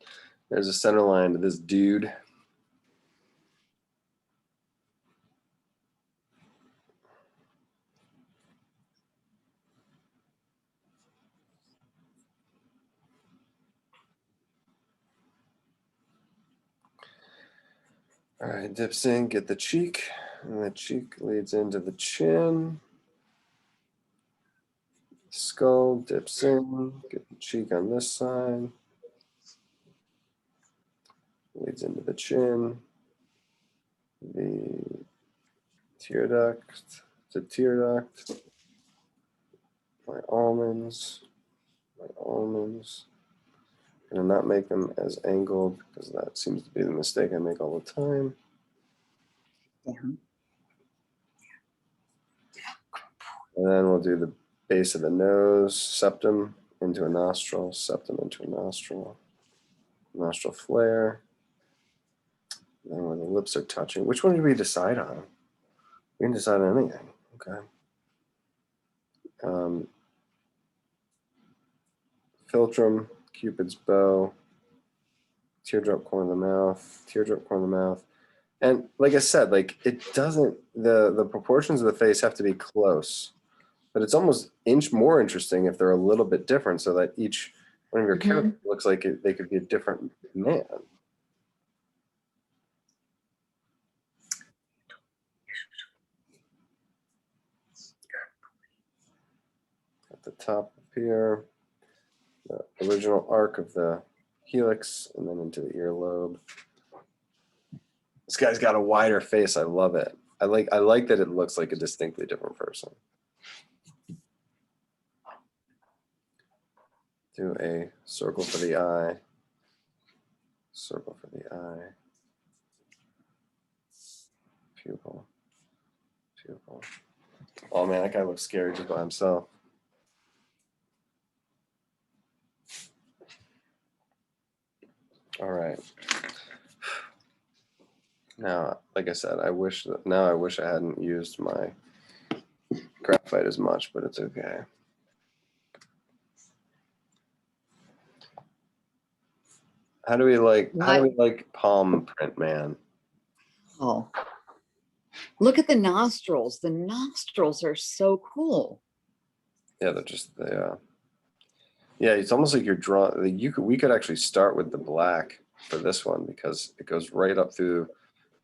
There's a center line to this dude. All right, dips in, get the cheek, and the cheek leads into the chin. Skull dips in, get the cheek on this side. Leads into the chin. The tear duct, the tear duct. My almonds, and not make them as angled because that seems to be the mistake I make all the time. Down. And then we'll do the base of the nose, septum into a nostril, septum into a nostril, nostril flare. And then where the lips are touching, which one did we decide on? We didn't decide on anything. Okay. Philtrum, Cupid's bow, teardrop corner of the mouth, teardrop corner of the mouth. And like I said, like it doesn't, the proportions of the face have to be close, but it's almost more interesting if they're a little bit different so that each one of your characters looks like they could be a different man. At the top up here, the original arc of the helix and then into the earlobe. This guy's got a wider face. I love it. I like that it looks like a distinctly different person. Do a circle for the eye. Circle for the eye. Pupil. Pupil. Oh man, that guy looks scary just by himself. All right. Now, like I said, I wish I hadn't used my graphite as much, but it's okay. How do we like palm print man? Oh, look at the nostrils. The nostrils are so cool. Yeah, they're just yeah, it's almost like you're drawing. We could actually start with the black for this one because it goes right up through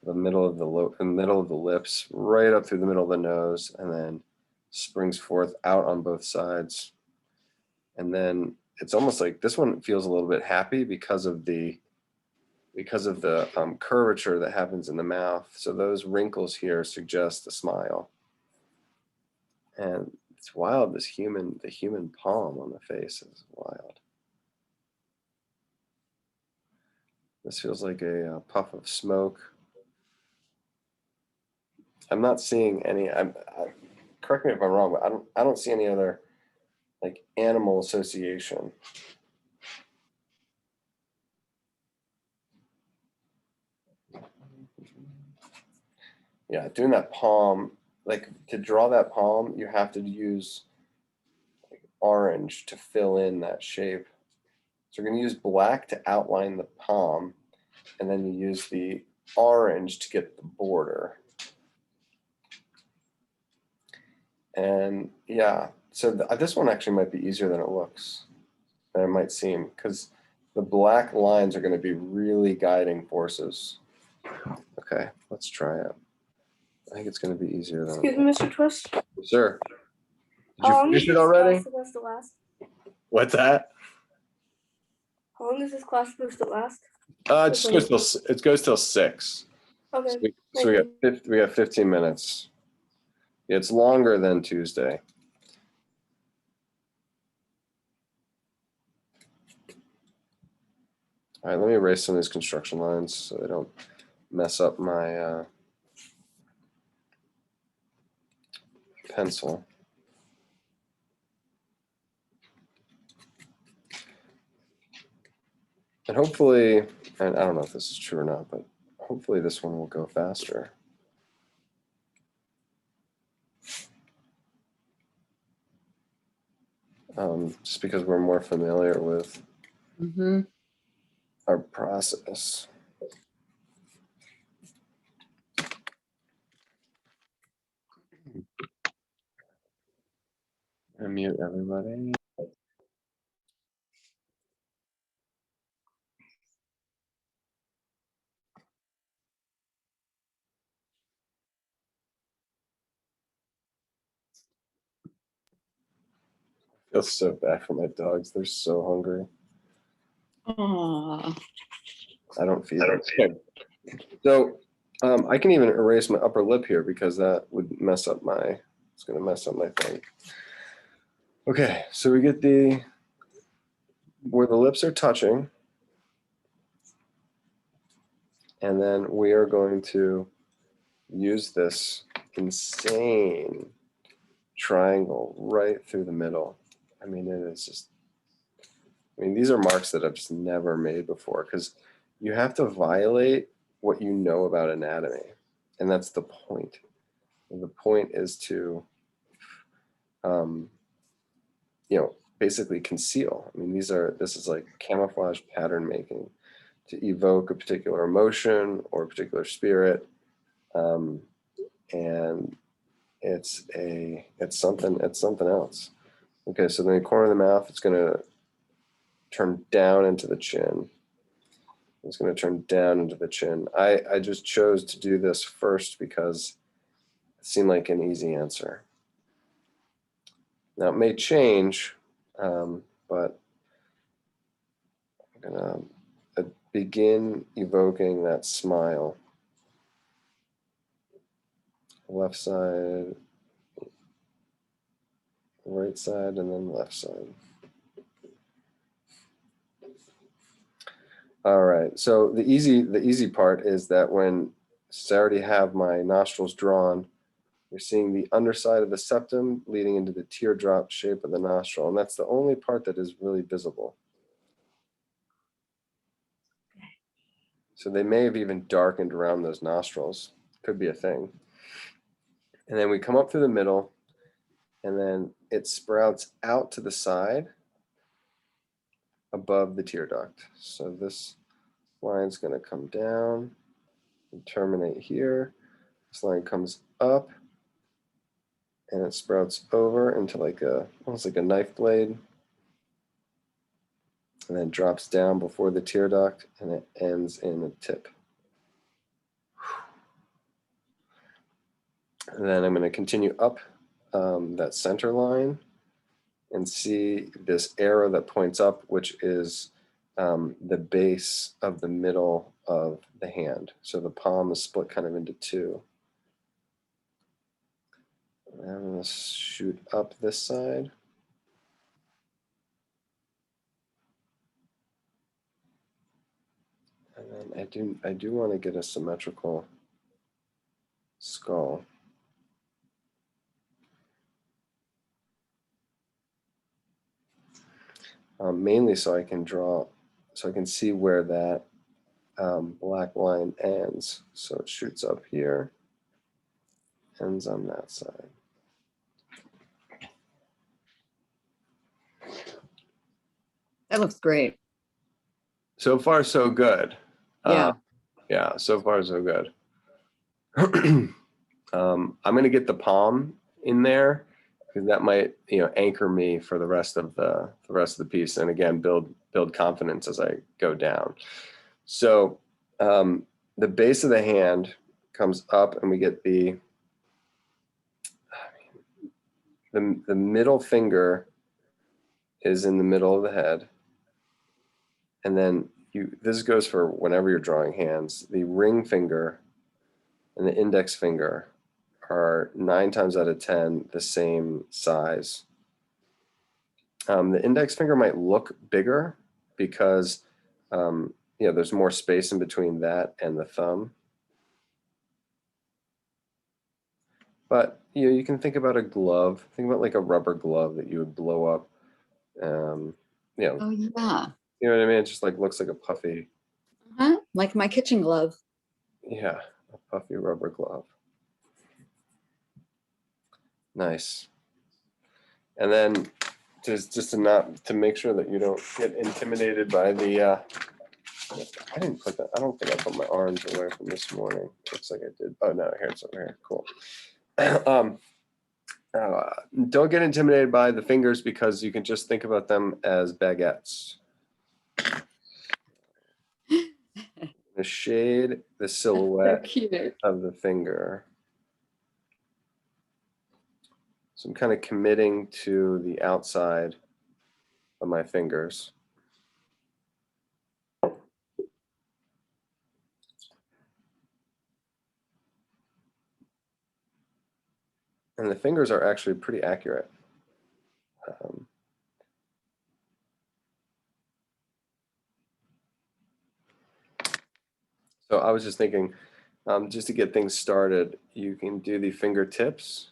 the middle of the lips, right up through the middle of the nose, and then springs forth out on both sides. And then it's almost like this one feels a little bit happy because of the curvature that happens in the mouth. So those wrinkles here suggest a smile. And it's wild. The human palm on the face is wild. This feels like a puff of smoke. I'm not seeing any. Correct me if I'm wrong, but I don't see any other like animal association. Yeah, doing that palm, like to draw that palm, you have to use like orange to fill in that shape. So we're gonna use black to outline the palm, and then you use the orange to get the border. And yeah, so this one actually might be easier than it looks, than it might seem, because the black lines are going to be really guiding forces. Okay, let's try it. I think it's going to be easier than Excuse me, Mr. Twist. Sir, did How you long finish is it this already? class supposed to last? What's that? How long is this class supposed to last? It just goes till, it goes till 6. Okay. So we thank got you. we got 15 minutes. It's longer than Tuesday. All right, let me erase some of these construction lines so they don't mess up my pencil. And hopefully, and I don't know if this is true or not, but hopefully this one will go faster. Just because we're more familiar with Mhm. our process. Unmute everybody. I feel so bad for my dogs. They're so hungry. Aw. I don't feed them. So I can even erase my upper lip here because that would mess up my, it's gonna mess up my thing. Okay, so we get where the lips are touching. And then we are going to use this insane triangle right through the middle. I mean, it is just, I mean, these are marks that I've just never made before because you have to violate what you know about anatomy. And that's the point. And the point is to, basically conceal. I mean, this is like camouflage pattern making to evoke a particular emotion or a particular spirit. And it's something else. Okay, so then the corner of the mouth, it's gonna turn down into the chin. It's gonna turn down into the chin. I just chose to do this first because it seemed like an easy answer. Now it may change, but I'm gonna begin evoking that smile. Left side, right side, and then left side. All right, so the easy part is that when I already have my nostrils drawn, you're seeing the underside of the septum leading into the teardrop shape of the nostril, and that's the only part that is really visible. So they may have even darkened around those nostrils. Could be a thing. And then we come up through the middle, and then it sprouts out to the side above the tear duct. So this line's going to come down and terminate here. This line comes up and it sprouts over into like almost like a knife blade, and then drops down before the tear duct and it ends in a tip. And then I'm going to continue up that center line and see this arrow that points up, which is the base of the middle of the hand. So the palm is split kind of into two. And I'm going to shoot up this side. And then I do want to get a symmetrical skull. Mainly so I can see where that black line ends. So it shoots up here, ends on that side. That looks great. So far, so good. Yeah. Yeah, so far, so good. I'm gonna get the palm in there because that might, anchor me for the rest of the piece, and again, build confidence as I go down. So the base of the hand comes up, and we get the middle finger is in the middle of the head, and then this goes for whenever you're drawing hands. The ring finger and the index finger are 9 times out of 10 the same size. The index finger might look bigger because there's more space in between that and the thumb. But you can think about a glove. Think about like a rubber glove that you would blow up. Oh, yeah. You know what I mean? It just like looks like a puffy, Like my kitchen glove. a puffy rubber glove. Nice. And then just to make sure that you don't get intimidated by the I didn't put that. I don't think I put my orange away from this morning. Looks like I did. Oh no, here it's over here. Cool. Don't get intimidated by the fingers because you can just think about them as baguettes. The shade, the silhouette Cute. of the finger. So I'm kind of committing to the outside of my fingers. And the fingers are actually pretty accurate. So I was just thinking, just to get things started, you can do the fingertips.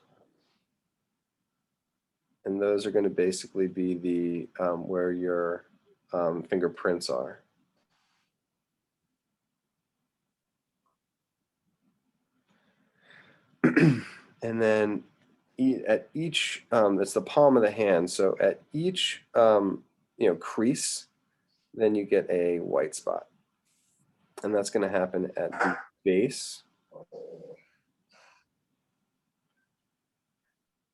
And those are going to basically be the where your fingerprints are. And then at each, that's the palm of the hand. So at each, crease, then you get a white spot. And that's going to happen at the base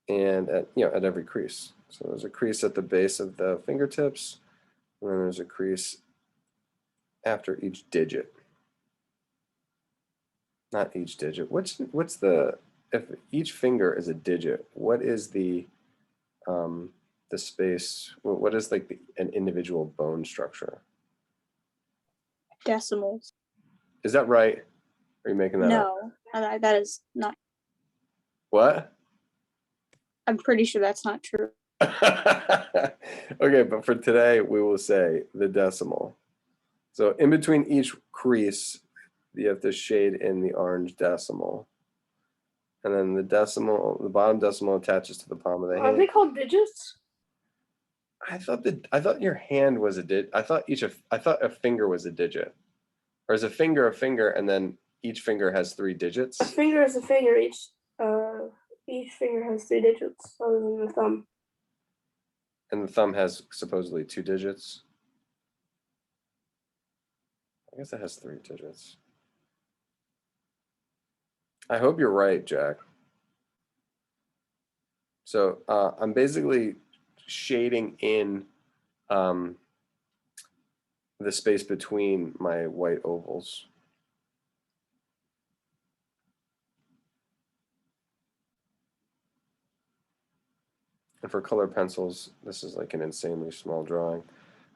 and at every crease. So there's a crease at the base of the fingertips, and then there's a crease after each digit. Not each digit. What's the, if each finger is a digit, what is the space? What is like an individual bone structure? Decimals. Is that right? Are you making that up? No, that is not. What? I'm pretty sure that's not true. Okay, but for today, we will say the decimal. So in between each crease, you have to shade in the orange decimal. And then the bottom decimal attaches to the palm of the hand. Are they called digits? I thought your hand was a digit. I thought a finger was a digit. Or is a finger, and then each finger has 3 digits? A finger is a finger. Each finger has 3 digits, other than the thumb. And the thumb has supposedly 2 digits. I guess it has 3 digits. I hope you're right, Jack. So I'm basically shading in the space between my white ovals. And for color pencils, this is like an insanely small drawing.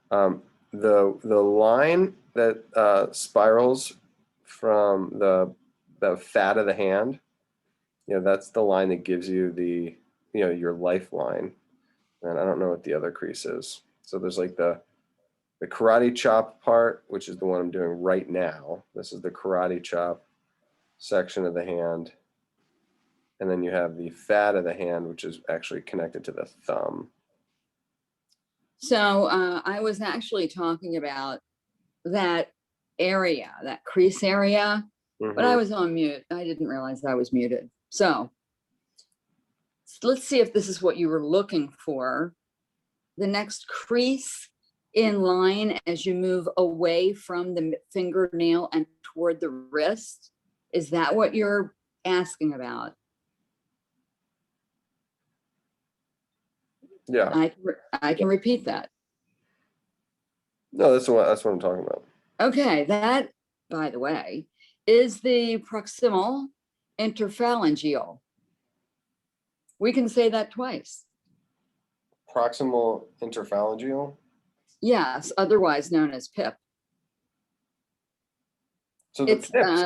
The line that spirals from the fat of the hand, that's the line that gives you the your lifeline. And I don't know what the other crease is. So there's like the karate chop part, which is the one I'm doing right now. This is the karate chop section of the hand. And then you have the fat of the hand, which is actually connected to the thumb. So I was actually talking about that area, that crease area, but I was on mute. I didn't realize I was muted. So let's see if this is what you were looking for. The next crease in line as you move away from the fingernail and toward the wrist? Is that what you're asking about? Yeah, I can repeat that. no, that's what I'm talking about. Okay, that, by the way, is the proximal interphalangeal. We can say that twice. Proximal interphalangeal. Yes, otherwise known as PIP. So the It's pips,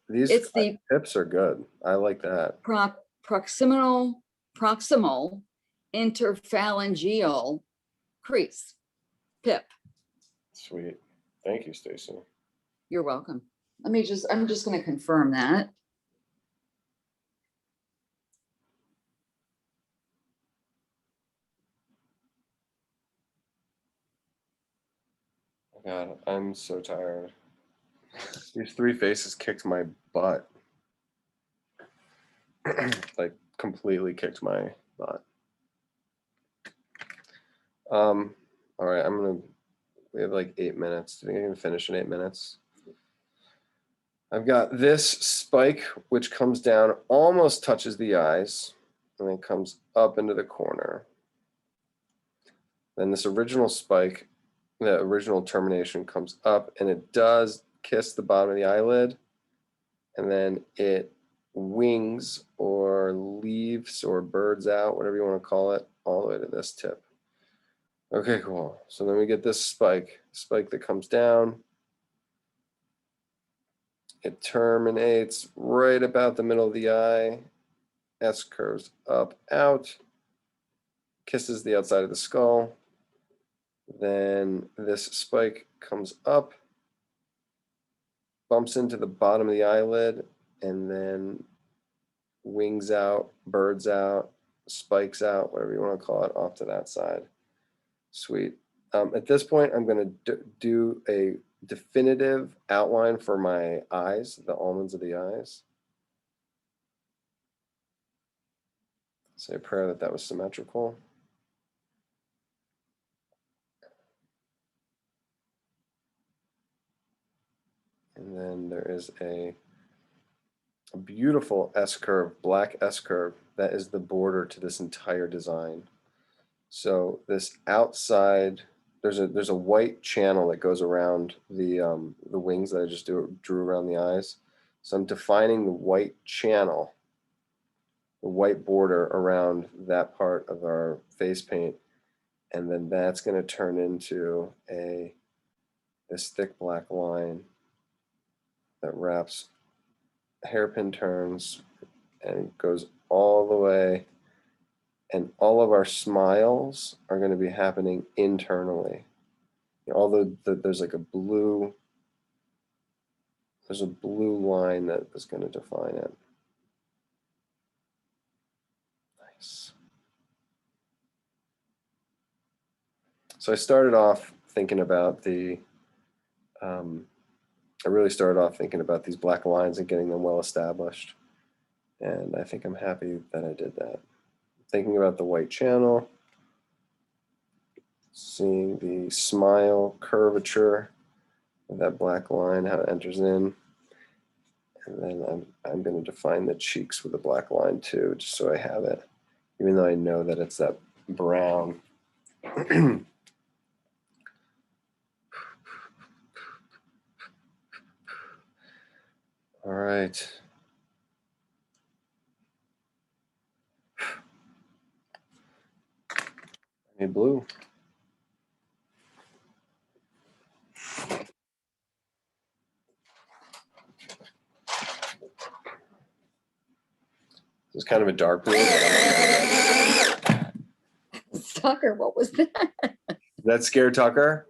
these it's the pips are good. I like that. proximal interphalangeal crease. PIP. Sweet. Thank you, Stacy. You're welcome. I'm just going to confirm that. God, I'm so tired. These three faces kicked my butt. Like completely kicked my butt. All right, we have like 8 minutes. Do you think I can finish in 8 minutes? I've got this spike, which comes down, almost touches the eyes, and then comes up into the corner. Then this original spike, the original termination comes up, and it does kiss the bottom of the eyelid, and then it wings or leaves or birds out, whatever you want to call it, all the way to this tip. Okay, cool. So then we get this spike that comes down. It terminates right about the middle of the eye. S curves up, out, kisses the outside of the skull. Then this spike comes up, bumps into the bottom of the eyelid, and then wings out, birds out, spikes out, whatever you want to call it, off to that side. Sweet. At this point, I'm going to do a definitive outline for my eyes, the almonds of the eyes. Say a prayer that was symmetrical. And then there is a beautiful S-curve, black S-curve, that is the border to this entire design. So this outside, there's a white channel that goes around the wings that I just drew around the eyes. So I'm defining the white channel, the white border around that part of our face paint, and then that's going to turn into this thick black line that wraps hairpin turns and goes all the way, and all of our smiles are going to be happening internally. Although there's like a blue line that is going to define it. Nice. So I started off thinking about I really started off thinking about these black lines and getting them well established. And I think I'm happy that I did that. Thinking about the white channel, seeing the smile curvature of that black line, how it enters in. And then I'm going to define the cheeks with a black line too, just so I have it, even though I know that it's that brown. All right. I need blue. It's kind of a dark blue. Tucker, what was that? Did that scare Tucker?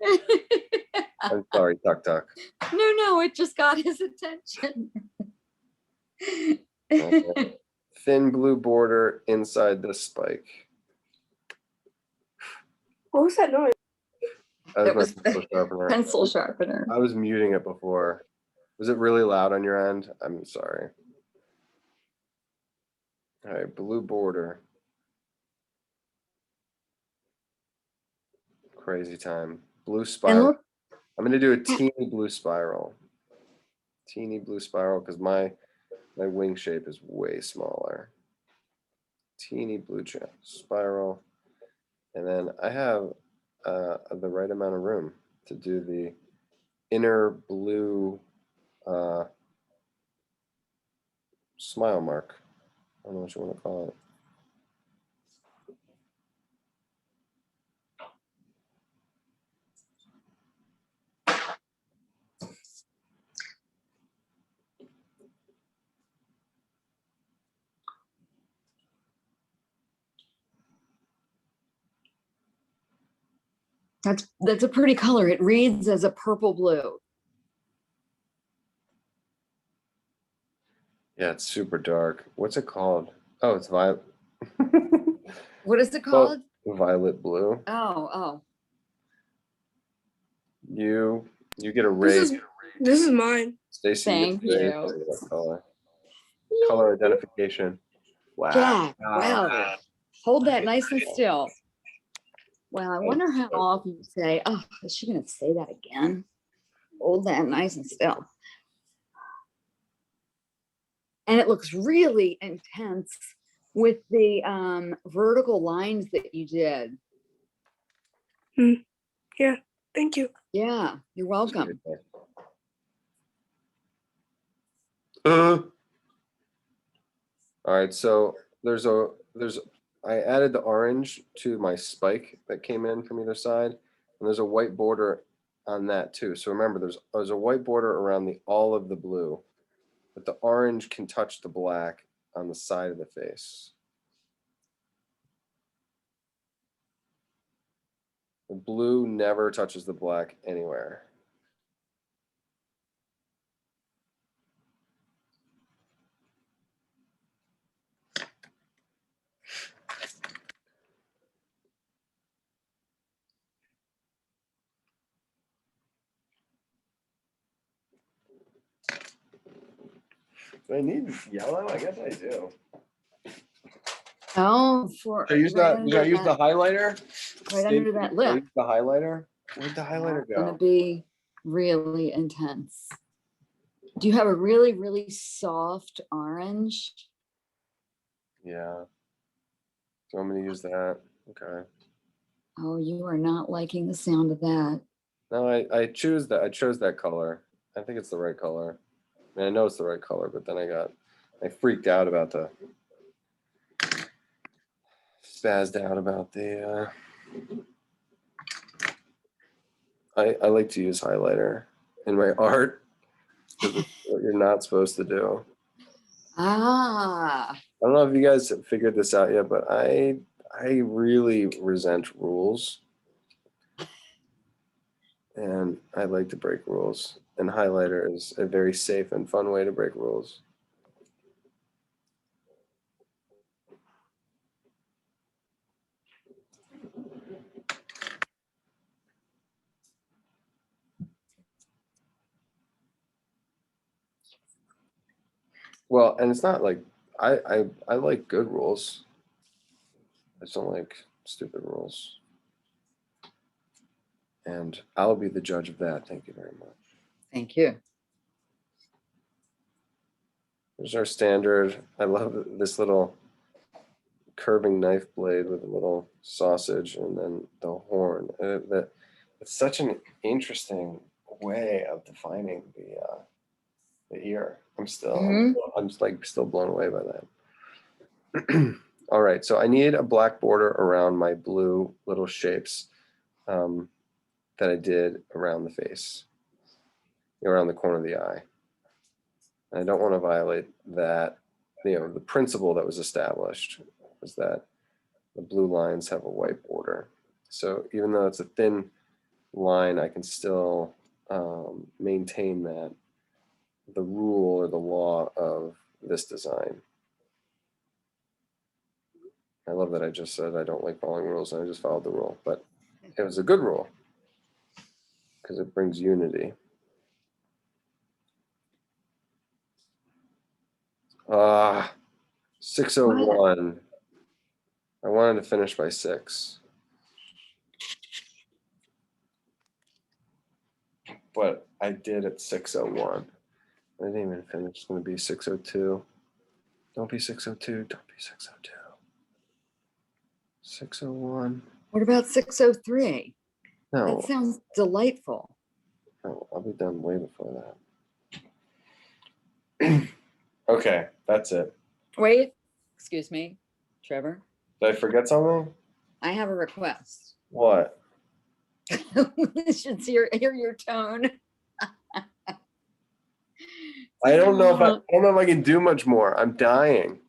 I'm sorry, Tuck. No, it just got his attention. Okay. Thin blue border inside the spike. What was that noise? That That was was my pencil sharpener. Pencil sharpener. I was muting it before. Was it really loud on your end? I'm sorry. All right, blue border. Crazy time. Blue And spiral. look, I'm gonna do a teeny blue spiral. Teeny blue spiral because my wing shape is way smaller. Teeny blue spiral. And then I have the right amount of room to do the inner blue smile mark. I don't know what you want to call it. that's a pretty color. It reads as a purple blue. Yeah, it's super dark. What's it called? Oh, it's violet. What is it Well, called? violet blue. Oh. You get a This raise. is mine. Stacy, Thank you get a raise you. for that color. Color identification. Wow. Jack, wow. Hold that nice and still. Well, I wonder how often you say, oh, is she gonna say that again? Hold that nice and still. And it looks really intense with the vertical lines that you did. Thank you. Yeah, you're welcome. All right, so I added the orange to my spike that came in from either side, and there's a white border on that too. So remember, there's a white border around all of the blue, but the orange can touch the black on the side of the face. The blue never touches the black anywhere. Do I need yellow? I guess I do. Oh, for Should I use the highlighter? right under that lip. The highlighter? Where'd the highlighter It's gonna go? be really intense. Do you have a really, really soft orange? Yeah. So I'm gonna use that. Okay. Oh, you are not liking the sound of that. No, I chose that color. I think it's the right color. I mean, I know it's the right color, but then I freaked out about spazzed out about the I like to use highlighter in my art because it's what you're not supposed to do. Ah, I don't know if you guys have figured this out yet, but I really resent rules. And I like to break rules. And highlighter is a very safe and fun way to break rules. Well, and it's not like I like good rules. I just don't like stupid rules. And I'll be the judge of that. Thank you very much. thank you. There's our standard. I love this little curving knife blade with a little sausage and then the horn. It's such an interesting way of defining the ear. I'm just like still blown away by that. All right, so I need a black border around my blue little shapes that I did around the face, around the corner of the eye. And I don't want to violate that, the principle that was established was that the blue lines have a white border. So even though it's a thin line, I can still maintain the rule or the law of this design. I love that I just said I don't like following rules and I just followed the rule, but it was a good rule because it brings unity. 6:01. I wanted to finish by 6. what I did at 6:01. I didn't even finish. It's going to be 6:02. Don't be 6:02. Don't be 6:02. 6:01. What about 6:03? No, That sounds delightful. no, I'll be done way before that. Okay, that's it. Wait, excuse me, Trevor. Did I forget something? I have a request. What? You should hear your tone. I don't know if I can do much more. I'm dying.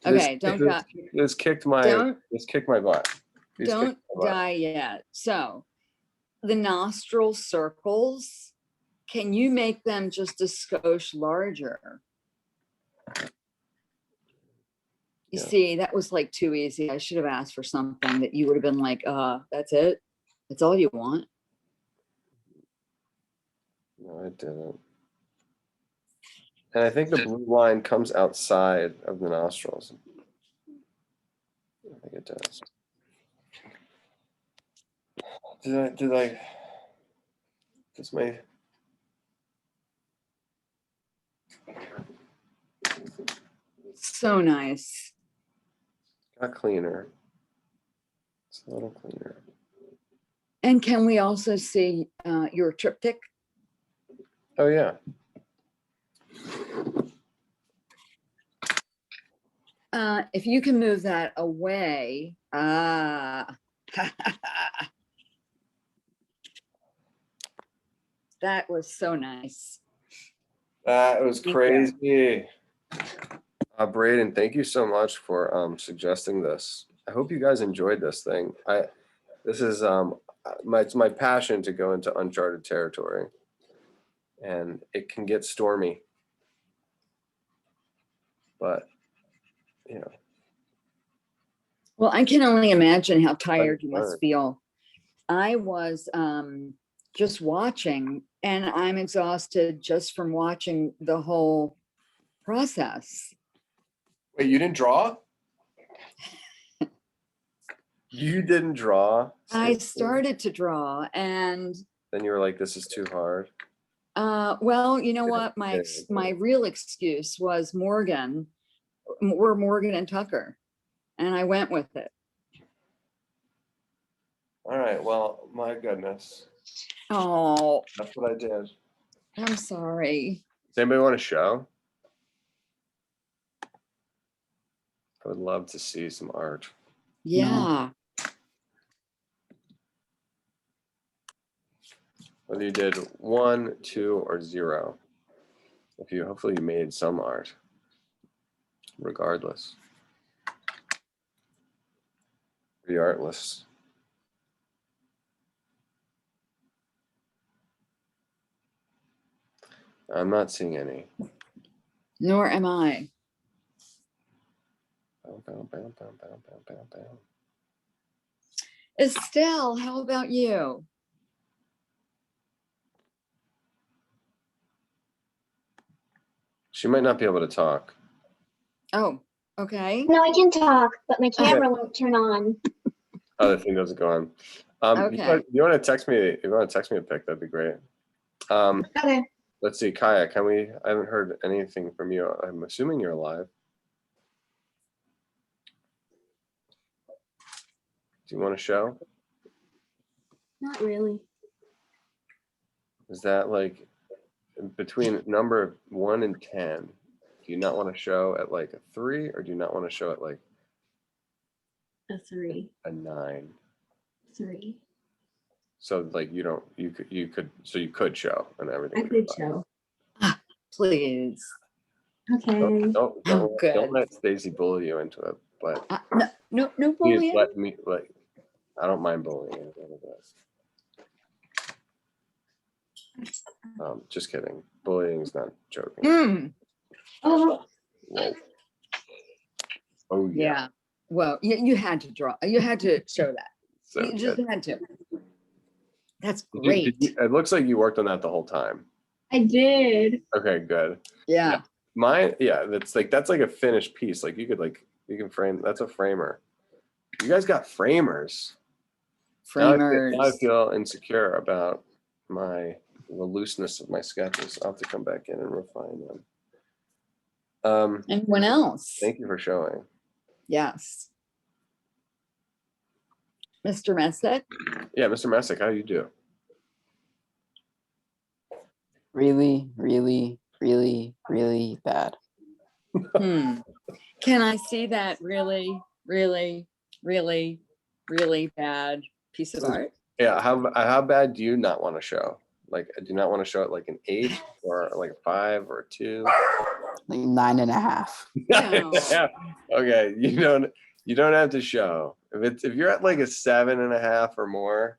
Okay, don't die. This kicked my Don't butt. This don't kicked my butt. die yet. So the nostril circles, can you make them just a skosh larger? You Yeah. see, that was like too easy. I should have asked for something that you would have been like, that's it. That's all you want. No, I didn't. And I think the blue line comes outside of the nostrils. I think it does. Did I, does my, So nice. got cleaner. It's a little cleaner. And can we also see your triptych? Oh, yeah. If you can move that away. That was so nice. That was Thank you. crazy. Braden, thank you so much for suggesting this. I hope you guys enjoyed this thing. This is it's my passion to go into uncharted territory, and it can get stormy. But you know, Well, I can only imagine how tired you hard. must feel. I was just watching, and I'm exhausted just from watching the whole process. wait, you didn't draw? You didn't draw? I Seriously? started to draw, and Then you were like, "This is too hard." well, you know Yeah, what? yeah, My real excuse was Morgan. We're Morgan and Tucker, and I went with it. All right. Well, my goodness, Oh, that's what I did. I'm sorry. Does anybody want to show? I would love to see some art. Yeah. Whether you did 1, 2, or 0. Hopefully you made some art. Regardless. Be artless. I'm not seeing any. Nor am I. Bow, bow, bow, bow, bow, bow, bow, bow. Estelle, how about you? She might not be able to talk. Oh, okay. No, I can talk, but my camera won't turn on. Oh, the thing doesn't go on. Okay. You want to text me? If you want to text me a pic, that'd be great. Okay. Let's see, Kaya. I haven't heard anything from you. I'm assuming you're alive. Do you want to show? Not really. Is that like between number 1 and 10? Do you not want to show at like a 3, or do you not want to show at like A 3. a 9? 3. So like you could show and everything. I would be could fine. show. Please. Okay. Don't Oh, don't good. let Stacy bully you into it, but No please bullying. let me like. I don't mind bullying. A little bit. Just kidding. Bullying is not joking. Mm, Oh, Whoa. Oh yeah. yeah. Well, you had to draw. You had to show that. So You just good. had to. That's Did great. it looks like you worked on that the whole time. I did. Okay, good. Yeah. Mine, yeah, that's like a finished piece. Like you can frame. That's a framer. You guys got framers. Now I Framers. feel insecure about my the looseness of my sketches. I'll have to come back in and refine them. Anyone else? Thank you for showing. Yes. Mr. Messick? Yeah, Mr. Messick, how do you do? Really, really, really, really bad. Hmm. Can I see that really, really, really, really bad piece of art? Yeah, how bad do you not want to show? Like, do you not want to show it like an 8 or like a 5 or a 2? Like 9.5. No. Yeah. Okay, you don't have to show. If you're at like a 7.5 or more,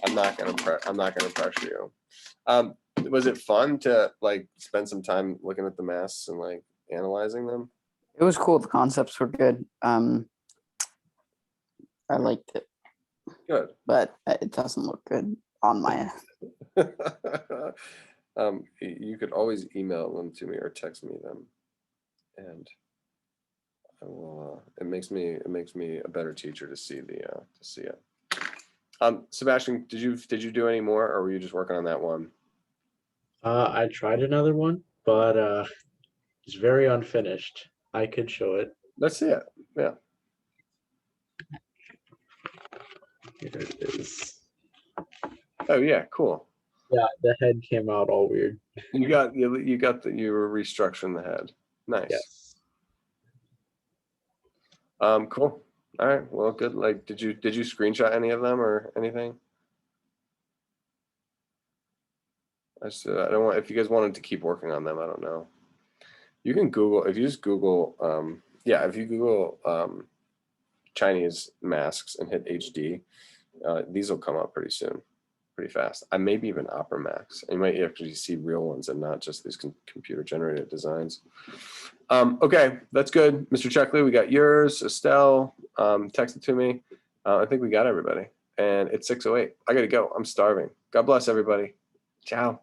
I'm not gonna pressure you. Was it fun to like spend some time looking at the masks and like analyzing them? It was cool. The concepts were good. I liked it, Good. but it doesn't look good on my end. You could always email them to me or text me them, and I will. It makes me a better teacher to see it. Sebastian, did you do any more, or were you just working on that one? I tried another one, but it's very unfinished. I could show it. Let's see it. Yeah. Here it is. Oh yeah, cool. Yeah, the head came out all weird. You were restructuring the head. Nice. Yes. Cool. All right. Well, good. Like, did you screenshot any of them or anything? I don't want, if you guys wanted to keep working on them, I don't know. You can Google, if you just Google, if you Google Chinese masks and hit HD, these will come up pretty soon, pretty fast. I maybe even Opera Max. You might actually see real ones and not just these computer generated designs. Okay, that's good. Mr. Chuckley, we got yours. Estelle, text it to me. I think we got everybody. And it's 6:08. I gotta go. I'm starving. God bless everybody. Ciao.